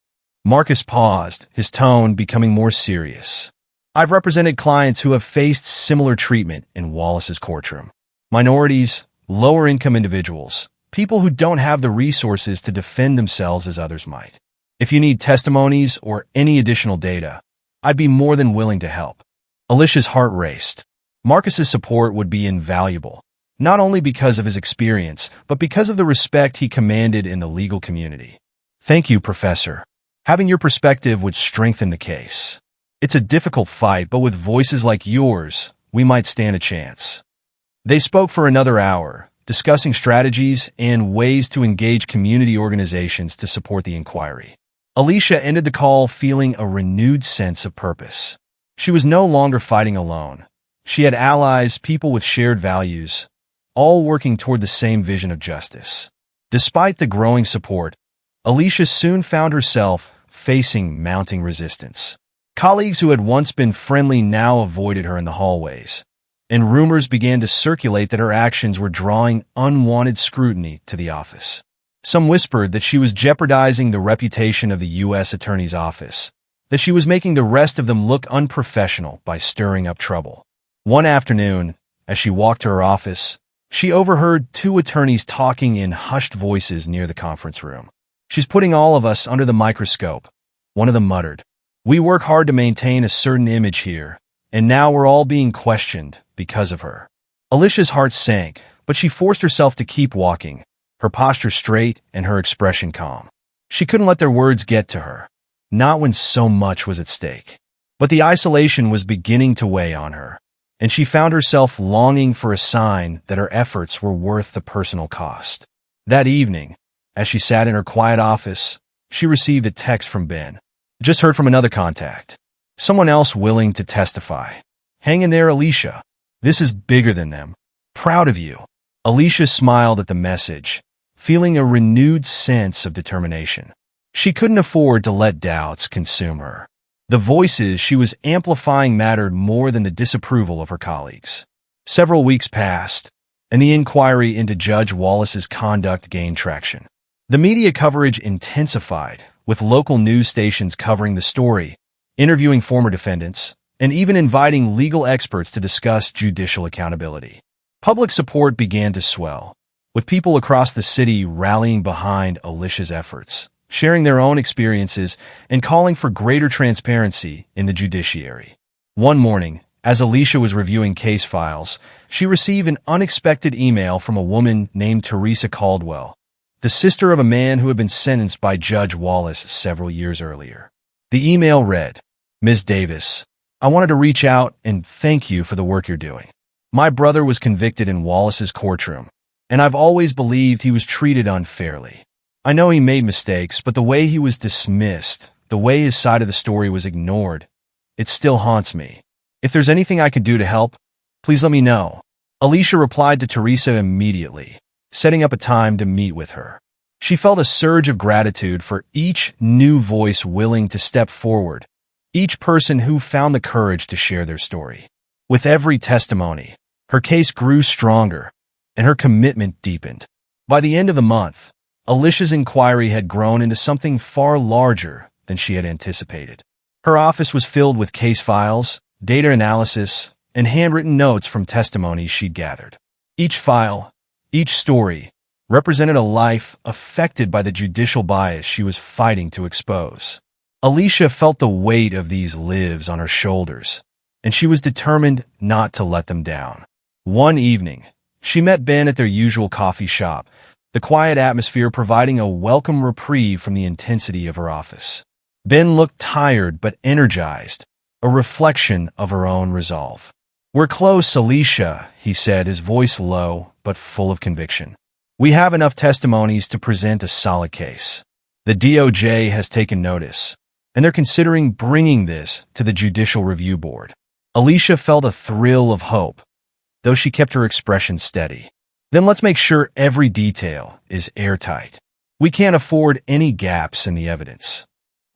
Marcus paused, his tone becoming more serious. "I've represented clients who have faced similar treatment in Wallace's courtroom. Minorities, lower-income individuals, people who don't have the resources to defend themselves as others might. If you need testimonies or any additional data, I'd be more than willing to help." Alicia's heart raced. Marcus's support would be invaluable, not only because of his experience, but because of the respect he commanded in the legal community. Thank you, Professor. Having your perspective would strengthen the case. It's a difficult fight, but with voices like yours, we might stand a chance. They spoke for another hour, discussing strategies and ways to engage community organizations to support the inquiry. Alicia ended the call feeling a renewed sense of purpose. She was no longer fighting alone. She had allies, people with shared values, all working toward the same vision of justice. Despite the growing support, Alicia soon found herself facing mounting resistance. Colleagues who had once been friendly now avoided her in the hallways, and rumors began to circulate that her actions were drawing unwanted scrutiny to the office. Some whispered that she was jeopardizing the reputation of the U.S. Attorney's Office, that she was making the rest of them look unprofessional by stirring up trouble. One afternoon, as she walked to her office, she overheard two attorneys talking in hushed voices near the conference room. "She's putting all of us under the microscope," one of them muttered. "We work hard to maintain a certain image here, and now we're all being questioned because of her." Alicia's heart sank, but she forced herself to keep walking, her posture straight and her expression calm. She couldn't let their words get to her, not when so much was at stake. But the isolation was beginning to weigh on her, and she found herself longing for a sign that her efforts were worth the personal cost. That evening, as she sat in her quiet office, she received a text from Ben. "Just heard from another contact. Someone else willing to testify. Hang in there, Alicia. This is bigger than them. Proud of you." Alicia smiled at the message, feeling a renewed sense of determination. She couldn't afford to let doubts consume her. The voices she was amplifying mattered more than the disapproval of her colleagues. Several weeks passed, and the inquiry into Judge Wallace's conduct gained traction. The media coverage intensified, with local news stations covering the story, interviewing former defendants, and even inviting legal experts to discuss judicial accountability. Public support began to swell, with people across the city rallying behind Alicia's efforts, sharing their own experiences, and calling for greater transparency in the judiciary. One morning, as Alicia was reviewing case files, she received an unexpected email from a woman named Teresa Caldwell, the sister of a man who had been sentenced by Judge Wallace several years earlier. The email read, "Ms. Davis, I wanted to reach out and thank you for the work you're doing. My brother was convicted in Wallace's courtroom, and I've always believed he was treated unfairly. I know he made mistakes, but the way he was dismissed, the way his side of the story was ignored, it still haunts me. If there's anything I can do to help, please let me know." Alicia replied to Teresa immediately, setting up a time to meet with her. She felt a surge of gratitude for each new voice willing to step forward, each person who found the courage to share their story. With every testimony, her case grew stronger, and her commitment deepened. By the end of the month, Alicia's inquiry had grown into something far larger than she had anticipated. Her office was filled with case files, data analysis, and handwritten notes from testimonies she'd gathered. Each file, each story, represented a life affected by the judicial bias she was fighting to expose. Alicia felt the weight of these lives on her shoulders, and she was determined not to let them down. One evening, she met Ben at their usual coffee shop, the quiet atmosphere providing a welcome reprieve from the intensity of her office. Ben looked tired but energized, a reflection of her own resolve. "We're close, Alicia," he said, his voice low but full of conviction. "We have enough testimonies to present a solid case. The DOJ has taken notice, and they're considering bringing this to the Judicial Review Board." Alicia felt a thrill of hope, though she kept her expression steady. "Then let's make sure every detail is airtight. We can't afford any gaps in the evidence."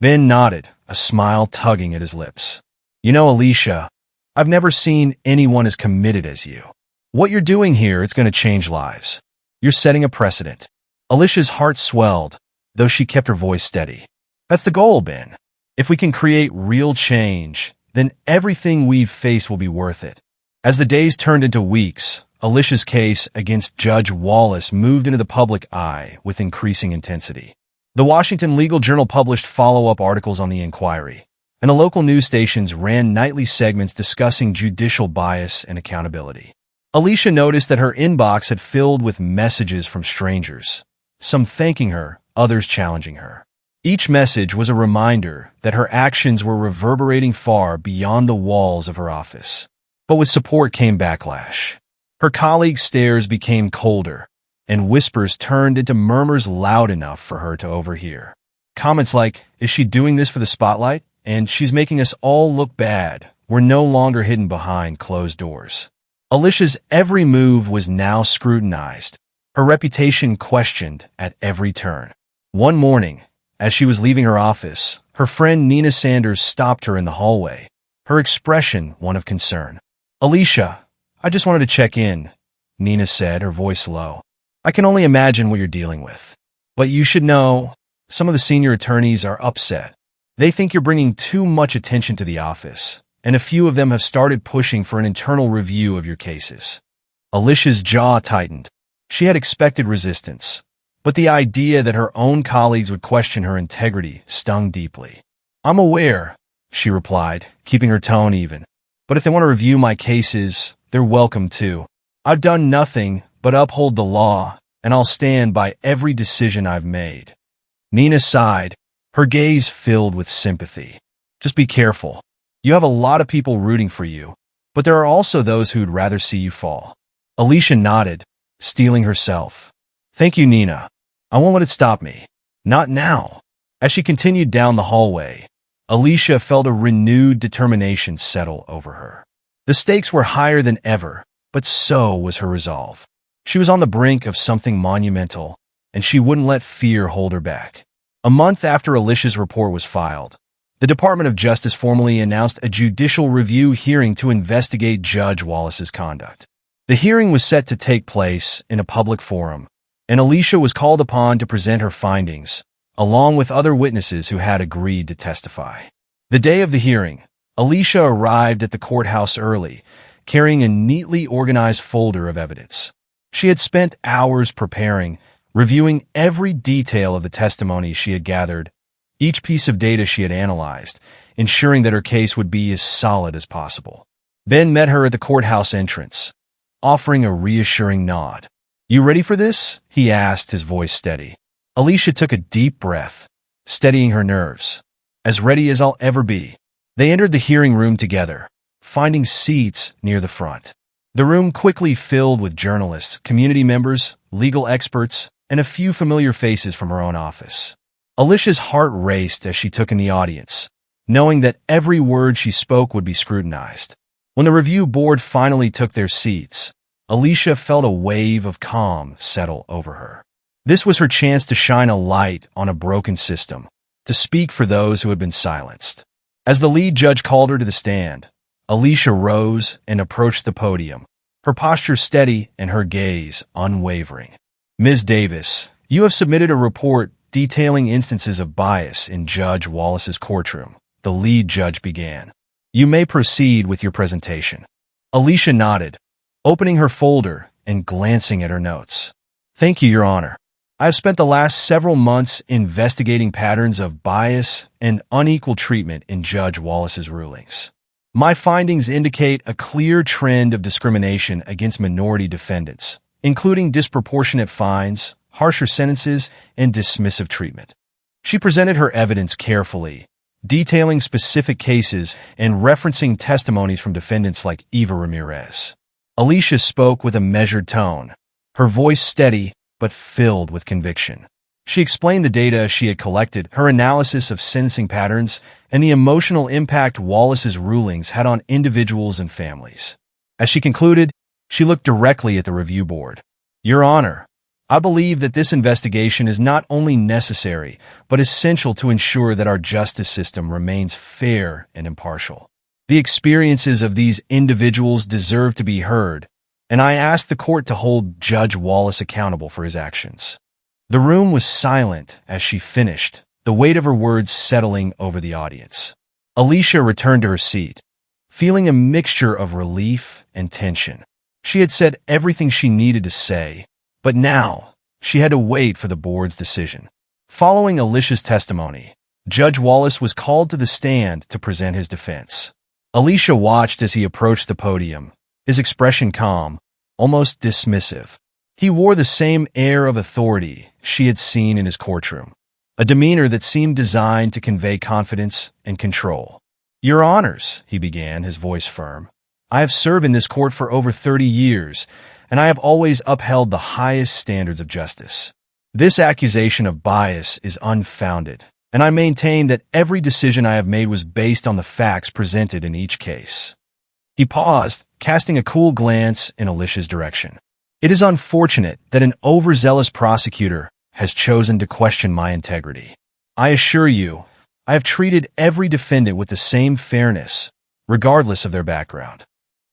Ben nodded, a smile tugging at his lips. "You know, Alicia, I've never seen anyone as committed as you. What you're doing here, it's going to change lives. You're setting a precedent." Alicia's heart swelled, though she kept her voice steady. "That's the goal, Ben. If we can create real change, then everything we've faced will be worth it." As the days turned into weeks, Alicia's case against Judge Wallace moved into the public eye with increasing intensity. The Washington Legal Journal published follow-up articles on the inquiry, and the local news stations ran nightly segments discussing judicial bias and accountability. Alicia noticed that her inbox had filled with messages from strangers, some thanking her, others challenging her. Each message was a reminder that her actions were reverberating far beyond the walls of her office. But with support came backlash. Her colleagues' stares became colder, and whispers turned into murmurs loud enough for her to overhear. Comments like, "Is she doing this for the spotlight?" and "She's making us all look bad," were no longer hidden behind closed doors. Alicia's every move was now scrutinized, her reputation questioned at every turn. One morning, as she was leaving her office, her friend Nina Sanders stopped her in the hallway, her expression one of concern. "Alicia, I just wanted to check in," Nina said, her voice low. "I can only imagine what you're dealing with. But you should know, some of the senior attorneys are upset. They think you're bringing too much attention to the office, and a few of them have started pushing for an internal review of your cases." Alicia's jaw tightened. She had expected resistance, but the idea that her own colleagues would question her integrity stung deeply. "I'm aware," she replied, keeping her tone even. "But if they want to review my cases, they're welcome to. I've done nothing but uphold the law, and I'll stand by every decision I've made." Nina sighed, her gaze filled with sympathy. "Just be careful. You have a lot of people rooting for you, but there are also those who'd rather see you fall." Alicia nodded, steeling herself. "Thank you, Nina. I won't let it stop me. Not now." As she continued down the hallway, Alicia felt a renewed determination settle over her. The stakes were higher than ever, but so was her resolve. She was on the brink of something monumental, and she wouldn't let fear hold her back. A month after Alicia's report was filed, the Department of Justice formally announced a judicial review hearing to investigate Judge Wallace's conduct. The hearing was set to take place in a public forum, and Alicia was called upon to present her findings, along with other witnesses who had agreed to testify. The day of the hearing, Alicia arrived at the courthouse early, carrying a neatly organized folder of evidence. She had spent hours preparing, reviewing every detail of the testimony she had gathered, each piece of data she had analyzed, ensuring that her case would be as solid as possible. Ben met her at the courthouse entrance, offering a reassuring nod. "You ready for this?" he asked, his voice steady. Alicia took a deep breath, steadying her nerves. "As ready as I'll ever be." They entered the hearing room together, finding seats near the front. The room quickly filled with journalists, community members, legal experts, and a few familiar faces from her own office. Alicia's heart raced as she took in the audience, knowing that every word she spoke would be scrutinized. When the review board finally took their seats, Alicia felt a wave of calm settle over her. This was her chance to shine a light on a broken system, to speak for those who had been silenced. As the lead judge called her to the stand, Alicia rose and approached the podium, her posture steady and her gaze unwavering. "Ms. Davis, you have submitted a report detailing instances of bias in Judge Wallace's courtroom," the lead judge began. "You may proceed with your presentation." Alicia nodded, opening her folder and glancing at her notes. "Thank you, Your Honor. I have spent the last several months investigating patterns of bias and unequal treatment in Judge Wallace's rulings. My findings indicate a clear trend of discrimination against minority defendants, including disproportionate fines, harsher sentences, and dismissive treatment." She presented her evidence carefully, detailing specific cases and referencing testimonies from defendants like Eva Ramirez. Alicia spoke with a measured tone, her voice steady but filled with conviction. She explained the data she had collected, her analysis of sentencing patterns, and the emotional impact Wallace's rulings had on individuals and families. As she concluded, she looked directly at the review board. "Your Honor, I believe that this investigation is not only necessary, but essential to ensure that our justice system remains fair and impartial. The experiences of these individuals deserve to be heard, and I ask the court to hold Judge Wallace accountable for his actions." The room was silent as she finished, the weight of her words settling over the audience. Alicia returned to her seat, feeling a mixture of relief and tension. She had said everything she needed to say, but now she had to wait for the board's decision. Following Alicia's testimony, Judge Wallace was called to the stand to present his defense. Alicia watched as he approached the podium, his expression calm, almost dismissive. He wore the same air of authority she had seen in his courtroom, a demeanor that seemed designed to convey confidence and control. "Your Honors," he began, his voice firm, "I have served in this court for over 30 years, and I have always upheld the highest standards of justice. This accusation of bias is unfounded, and I maintain that every decision I have made was based on the facts presented in each case." He paused, casting a cool glance in Alicia's direction. "It is unfortunate that an overzealous prosecutor has chosen to question my integrity. I assure you, I have treated every defendant with the same fairness, regardless of their background."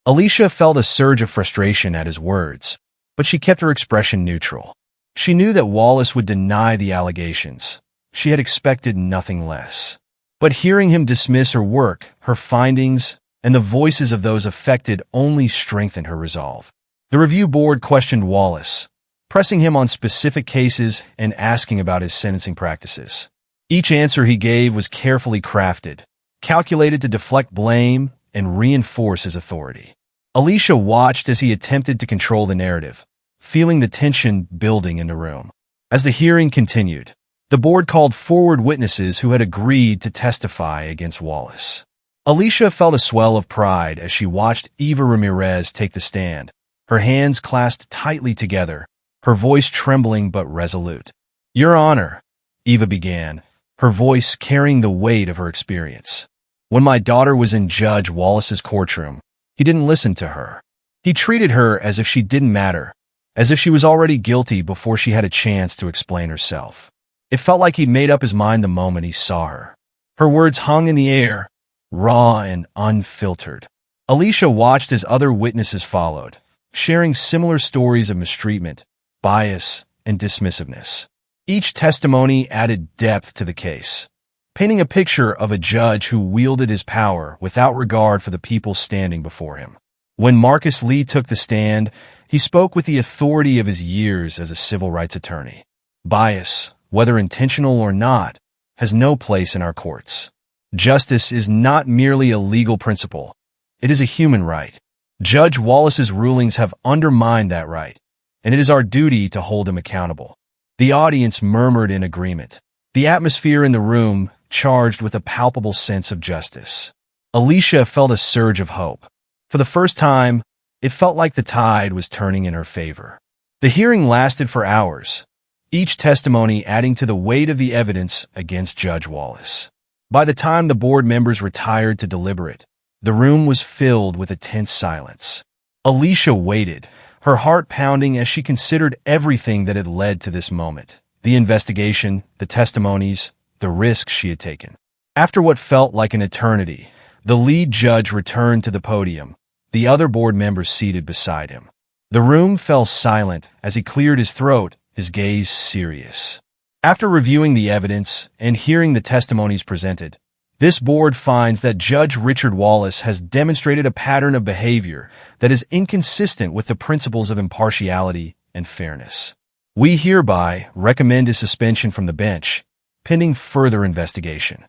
Alicia felt a surge of frustration at his words, but she kept her expression neutral. She knew that Wallace would deny the allegations. She had expected nothing less. But hearing him dismiss her work, her findings, and the voices of those affected only strengthened her resolve. The review board questioned Wallace, pressing him on specific cases and asking about his sentencing practices. Each answer he gave was carefully crafted, calculated to deflect blame and reinforce his authority. Alicia watched as he attempted to control the narrative, feeling the tension building in the room. As the hearing continued, the board called forward witnesses who had agreed to testify against Wallace. Alicia felt a swell of pride as she watched Eva Ramirez take the stand, her hands clasped tightly together, her voice trembling but resolute. "Your Honor," Eva began, her voice carrying the weight of her experience. "When my daughter was in Judge Wallace's courtroom, he didn't listen to her. He treated her as if she didn't matter, as if she was already guilty before she had a chance to explain herself. It felt like he'd made up his mind the moment he saw her." Her words hung in the air, raw and unfiltered. Alicia watched as other witnesses followed, sharing similar stories of mistreatment, bias, and dismissiveness. Each testimony added depth to the case, painting a picture of a judge who wielded his power without regard for the people standing before him. When Marcus Lee took the stand, he spoke with the authority of his years as a civil rights attorney. "Bias, whether intentional or not, has no place in our courts. Justice is not merely a legal principle. It is a human right. Judge Wallace's rulings have undermined that right, and it is our duty to hold him accountable." The audience murmured in agreement, the atmosphere in the room charged with a palpable sense of justice. Alicia felt a surge of hope. For the first time, it felt like the tide was turning in her favor. The hearing lasted for hours, each testimony adding to the weight of the evidence against Judge Wallace. By the time the board members retired to deliberate, the room was filled with a tense silence. Alicia waited, her heart pounding as she considered everything that had led to this moment: the investigation, the testimonies, the risks she had taken. After what felt like an eternity, the lead judge returned to the podium, the other board members seated beside him. The room fell silent as he cleared his throat, his gaze serious. After reviewing the evidence and hearing the testimonies presented, this board finds that Judge Richard Wallace has demonstrated a pattern of behavior that is inconsistent with the principles of impartiality and fairness. We hereby recommend his suspension from the bench, pending further investigation.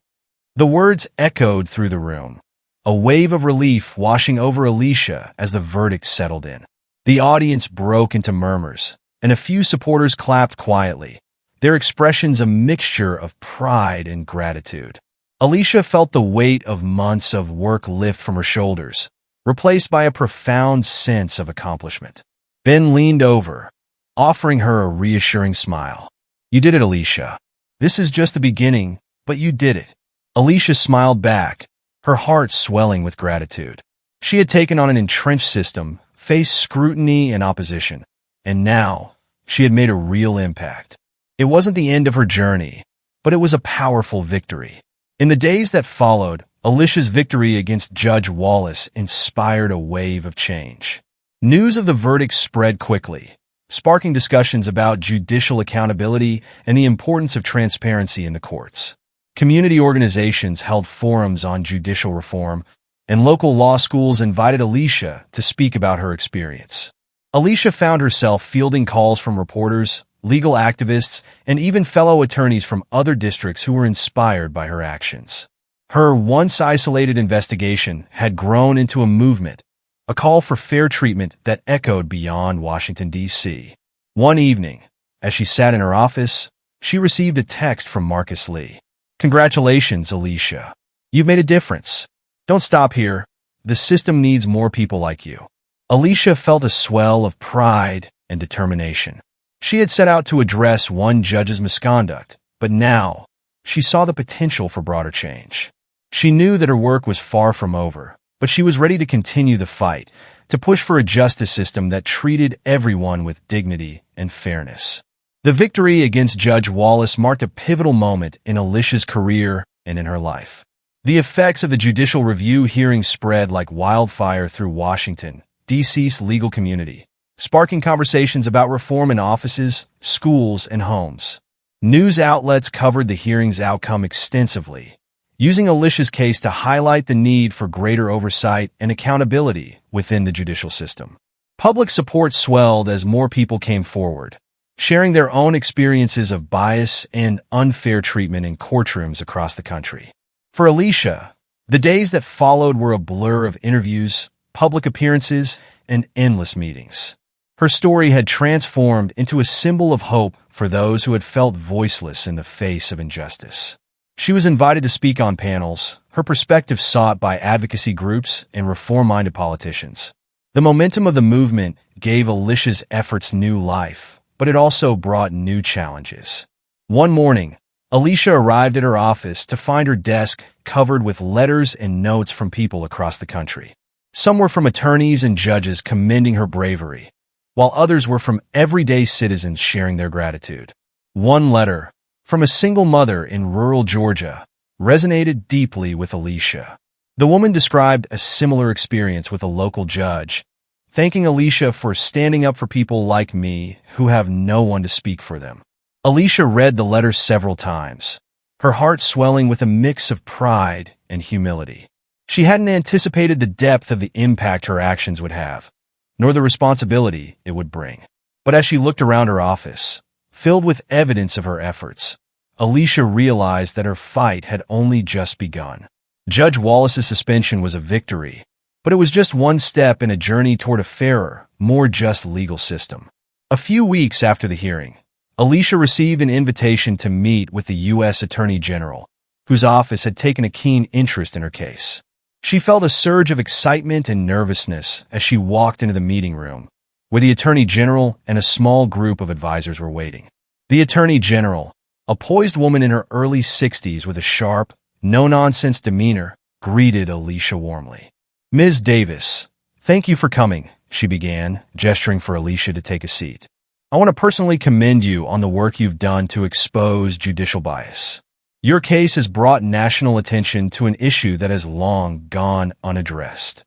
The words echoed through the room, a wave of relief washing over Alicia as the verdict settled in. The audience broke into murmurs, and a few supporters clapped quietly, their expressions a mixture of pride and gratitude. Alicia felt the weight of months of work lift from her shoulders, replaced by a profound sense of accomplishment. Ben leaned over, offering her a reassuring smile. "You did it, Alicia. This is just the beginning, but you did it." Alicia smiled back, her heart swelling with gratitude. She had taken on an entrenched system, faced scrutiny and opposition, and now she had made a real impact. It wasn't the end of her journey, but it was a powerful victory. In the days that followed, Alicia's victory against Judge Wallace inspired a wave of change. News of the verdict spread quickly, sparking discussions about judicial accountability and the importance of transparency in the courts. Community organizations held forums on judicial reform, and local law schools invited Alicia to speak about her experience. Alicia found herself fielding calls from reporters, legal activists, and even fellow attorneys from other districts who were inspired by her actions. Her once-isolated investigation had grown into a movement, a call for fair treatment that echoed beyond Washington, D.C. One evening, as she sat in her office, she received a text from Marcus Lee. "Congratulations, Alicia. You've made a difference. Don't stop here. The system needs more people like you." Alicia felt a swell of pride and determination. She had set out to address one judge's misconduct, but now she saw the potential for broader change. She knew that her work was far from over, but she was ready to continue the fight, to push for a justice system that treated everyone with dignity and fairness. The victory against Judge Wallace marked a pivotal moment in Alicia's career and in her life. The effects of the judicial review hearing spread like wildfire through Washington, D.C.'s legal community, sparking conversations about reform in offices, schools, and homes. News outlets covered the hearing's outcome extensively, using Alicia's case to highlight the need for greater oversight and accountability within the judicial system. Public support swelled as more people came forward, sharing their own experiences of bias and unfair treatment in courtrooms across the country. For Alicia, the days that followed were a blur of interviews, public appearances, and endless meetings. Her story had transformed into a symbol of hope for those who had felt voiceless in the face of injustice. She was invited to speak on panels, her perspective sought by advocacy groups and reform-minded politicians. The momentum of the movement gave Alicia's efforts new life, but it also brought new challenges. One morning, Alicia arrived at her office to find her desk covered with letters and notes from people across the country. Some were from attorneys and judges commending her bravery, while others were from everyday citizens sharing their gratitude. One letter, from a single mother in rural Georgia, resonated deeply with Alicia. The woman described a similar experience with a local judge, thanking Alicia for standing up for people like me who have no one to speak for them. Alicia read the letter several times, her heart swelling with a mix of pride and humility. She hadn't anticipated the depth of the impact her actions would have, nor the responsibility it would bring. But as she looked around her office, filled with evidence of her efforts, Alicia realized that her fight had only just begun. Judge Wallace's suspension was a victory, but it was just one step in a journey toward a fairer, more just legal system. A few weeks after the hearing, Alicia received an invitation to meet with the U.S. Attorney General, whose office had taken a keen interest in her case. She felt a surge of excitement and nervousness as she walked into the meeting room, where the Attorney General and a small group of advisors were waiting. The Attorney General, a poised woman in her early 60s with a sharp, no-nonsense demeanor, greeted Alicia warmly. "Ms. Davis, thank you for coming," she began, gesturing for Alicia to take a seat. "I want to personally commend you on the work you've done to expose judicial bias. Your case has brought national attention to an issue that has long gone unaddressed."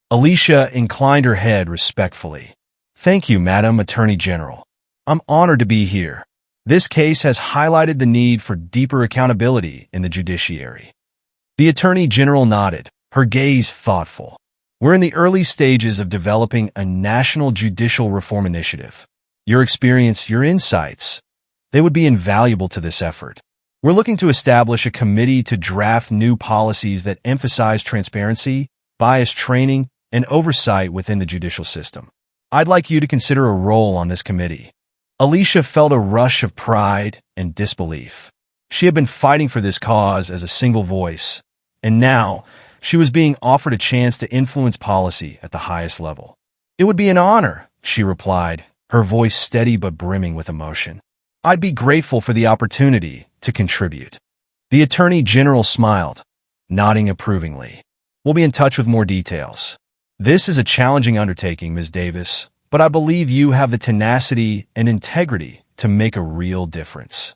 Alicia inclined her head respectfully. "Thank you, Madam Attorney General. I'm honored to be here. This case has highlighted the need for deeper accountability in the judiciary." The Attorney General nodded, her gaze thoughtful. "We're in the early stages of developing a national judicial reform initiative. Your experience, your insights, they would be invaluable to this effort. We're looking to establish a committee to draft new policies that emphasize transparency, bias training, and oversight within the judicial system. I'd like you to consider a role on this committee." Alicia felt a rush of pride and disbelief. She had been fighting for this cause as a single voice, and now she was being offered a chance to influence policy at the highest level. "It would be an honor," she replied, her voice steady but brimming with emotion. "I'd be grateful for the opportunity to contribute." The Attorney General smiled, nodding approvingly. "We'll be in touch with more details. This is a challenging undertaking, Ms. Davis, but I believe you have the tenacity and integrity to make a real difference."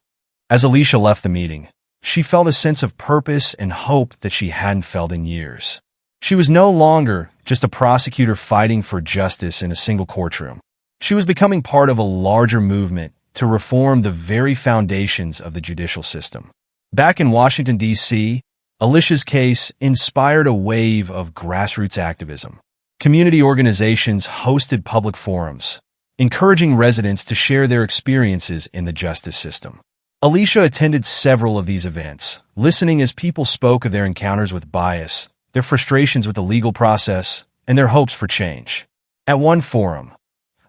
As Alicia left the meeting, she felt a sense of purpose and hope that she hadn't felt in years. She was no longer just a prosecutor fighting for justice in a single courtroom. She was becoming part of a larger movement to reform the very foundations of the judicial system. Back in Washington, D.C., Alicia's case inspired a wave of grassroots activism. Community organizations hosted public forums, encouraging residents to share their experiences in the justice system. Alicia attended several of these events, listening as people spoke of their encounters with bias, their frustrations with the legal process, and their hopes for change. At one forum,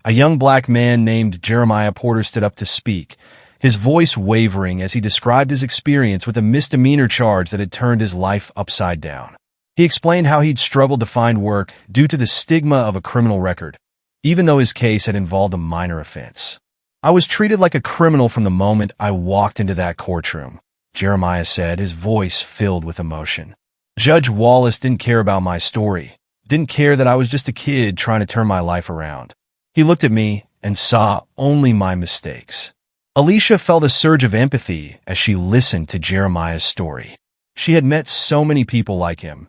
a young black man named Jeremiah Porter stood up to speak, his voice wavering as he described his experience with a misdemeanor charge that had turned his life upside down. He explained how he'd struggled to find work due to the stigma of a criminal record, even though his case had involved a minor offense. "I was treated like a criminal from the moment I walked into that courtroom," Jeremiah said, his voice filled with emotion. "Judge Wallace didn't care about my story, didn't care that I was just a kid trying to turn my life around. He looked at me and saw only my mistakes." Alicia felt a surge of empathy as she listened to Jeremiah's story. She had met so many people like him,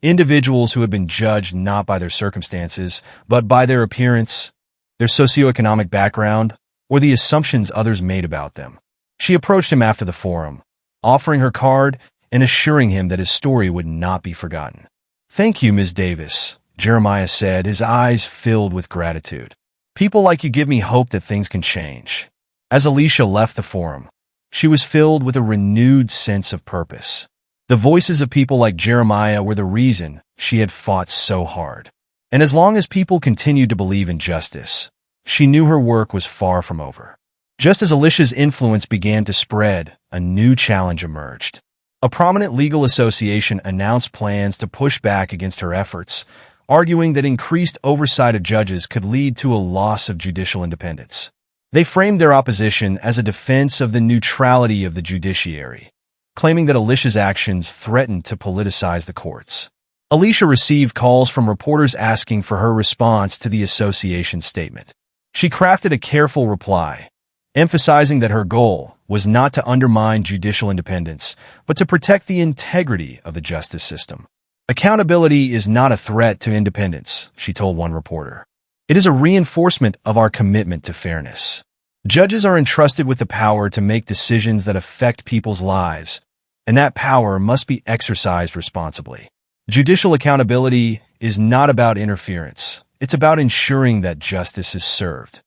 individuals who had been judged not by their circumstances, but by their appearance, their socioeconomic background, or the assumptions others made about them. She approached him after the forum, offering her card and assuring him that his story would not be forgotten. "Thank you, Ms. Davis," Jeremiah said, his eyes filled with gratitude. "People like you give me hope that things can change." As Alicia left the forum, she was filled with a renewed sense of purpose. The voices of people like Jeremiah were the reason she had fought so hard. And as long as people continued to believe in justice, she knew her work was far from over. Just as Alicia's influence began to spread, a new challenge emerged. A prominent legal association announced plans to push back against her efforts, arguing that increased oversight of judges could lead to a loss of judicial independence. They framed their opposition as a defense of the neutrality of the judiciary, claiming that Alicia's actions threatened to politicize the courts. Alicia received calls from reporters asking for her response to the association's statement. She crafted a careful reply, emphasizing that her goal was not to undermine judicial independence, but to protect the integrity of the justice system. "Accountability is not a threat to independence," she told one reporter. "It is a reinforcement of our commitment to fairness. Judges are entrusted with the power to make decisions that affect people's lives, and that power must be exercised responsibly. Judicial accountability is not about interference. It's about ensuring that justice is served."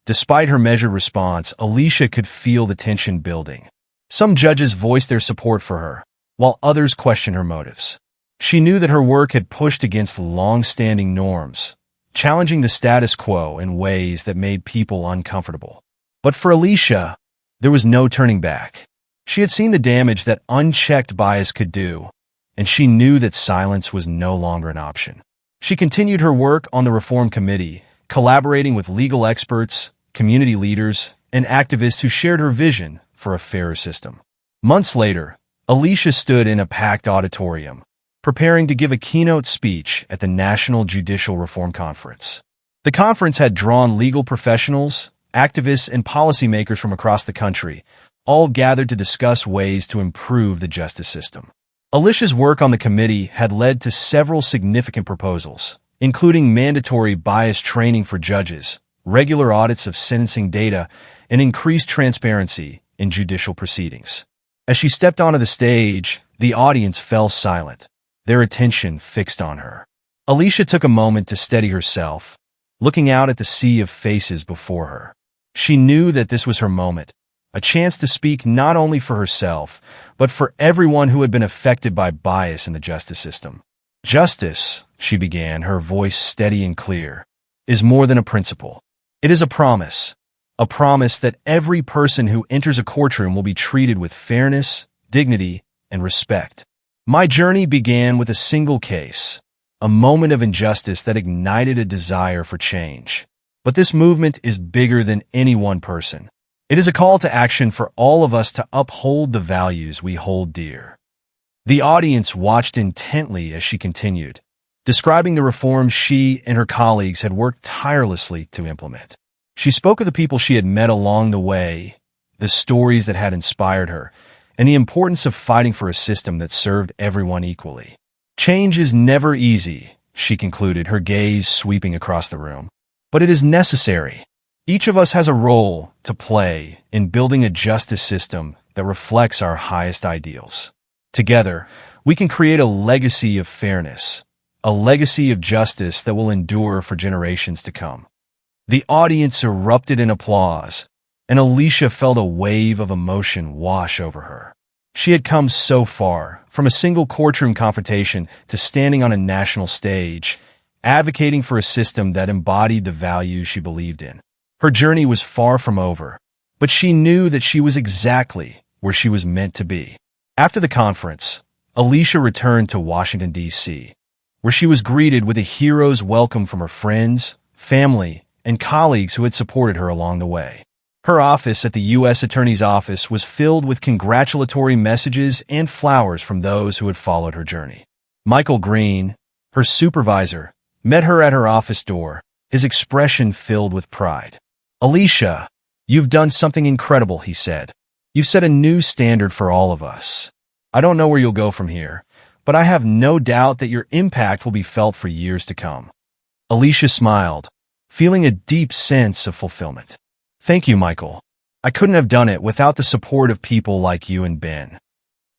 Despite her measured response, Alicia could feel the tension building. Some judges voiced their support for her, while others questioned her motives. She knew that her work had pushed against long-standing norms, challenging the status quo in ways that made people uncomfortable. But for Alicia, there was no turning back. She had seen the damage that unchecked bias could do, and she knew that silence was no longer an option. She continued her work on the Reform Committee, collaborating with legal experts, community leaders, and activists who shared her vision for a fairer system. Months later, Alicia stood in a packed auditorium, preparing to give a keynote speech at the National Judicial Reform Conference. The conference had drawn legal professionals, activists, and policymakers from across the country, all gathered to discuss ways to improve the justice system. Alicia's work on the committee had led to several significant proposals, including mandatory bias training for judges, regular audits of sentencing data, and increased transparency in judicial proceedings. As she stepped onto the stage, the audience fell silent, their attention fixed on her. Alicia took a moment to steady herself, looking out at the sea of faces before her. She knew that this was her moment, a chance to speak not only for herself, but for everyone who had been affected by bias in the justice system. "Justice," she began, her voice steady and clear, "is more than a principle. It is a promise that every person who enters a courtroom will be treated with fairness, dignity, and respect." My journey began with a single case, a moment of injustice that ignited a desire for change. But this movement is bigger than any one person. It is a call to action for all of us to uphold the values we hold dear. The audience watched intently as she continued, describing the reforms she and her colleagues had worked tirelessly to implement. She spoke of the people she had met along the way, the stories that had inspired her, and the importance of fighting for a system that served everyone equally. "Change is never easy," she concluded, her gaze sweeping across the room. "But it is necessary. Each of us has a role to play in building a justice system that reflects our highest ideals. Together, we can create a legacy of fairness, a legacy of justice that will endure for generations to come." The audience erupted in applause, and Alicia felt a wave of emotion wash over her. She had come so far, from a single courtroom confrontation to standing on a national stage, advocating for a system that embodied the values she believed in. Her journey was far from over, but she knew that she was exactly where she was meant to be. After the conference, Alicia returned to Washington, D.C., where she was greeted with a hero's welcome from her friends, family, and colleagues who had supported her along the way. Her office at the U.S. Attorney's Office was filled with congratulatory messages and flowers from those who had followed her journey. Michael Green, her supervisor, met her at her office door, his expression filled with pride. "Alicia, you've done something incredible," he said. "You've set a new standard for all of us. I don't know where you'll go from here, but I have no doubt that your impact will be felt for years to come." Alicia smiled, feeling a deep sense of fulfillment. "Thank you, Michael. I couldn't have done it without the support of people like you and Ben."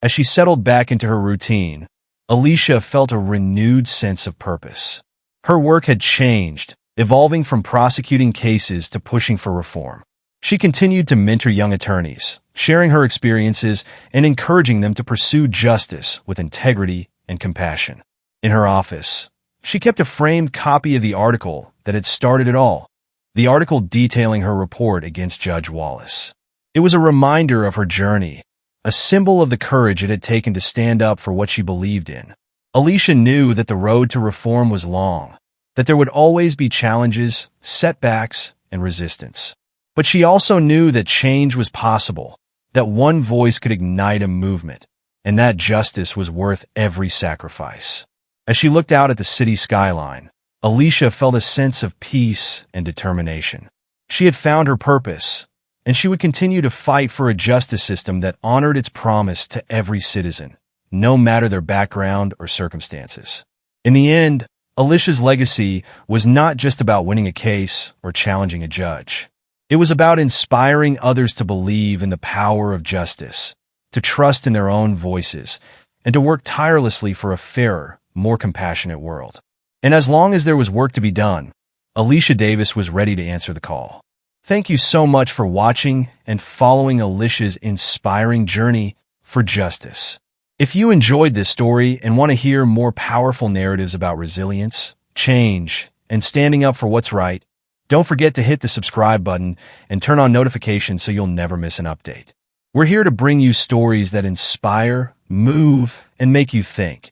As she settled back into her routine, Alicia felt a renewed sense of purpose. Her work had changed, evolving from prosecuting cases to pushing for reform. She continued to mentor young attorneys, sharing her experiences and encouraging them to pursue justice with integrity and compassion. In her office, she kept a framed copy of the article that had started it all, the article detailing her report against Judge Wallace. It was a reminder of her journey, a symbol of the courage it had taken to stand up for what she believed in. Alicia knew that the road to reform was long, that there would always be challenges, setbacks, and resistance. But she also knew that change was possible, that one voice could ignite a movement, and that justice was worth every sacrifice. As she looked out at the city skyline, Alicia felt a sense of peace and determination. She had found her purpose, and she would continue to fight for a justice system that honored its promise to every citizen, no matter their background or circumstances. In the end, Alicia's legacy was not just about winning a case or challenging a judge. It was about inspiring others to believe in the power of justice, to trust in their own voices, and to work tirelessly for a fairer, more compassionate world. And as long as there was work to be done, Alicia Davis was ready to answer the call. Thank you so much for watching and following Alicia's inspiring journey for justice. If you enjoyed this story and want to hear more powerful narratives about resilience, change, and standing up for what's right, don't forget to hit the subscribe button and turn on notifications so you'll never miss an update. We're here to bring you stories that inspire, move, and make you think.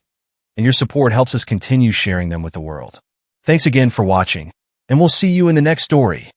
And your support helps us continue sharing them with the world. Thanks again for watching, and we'll see you in the next story.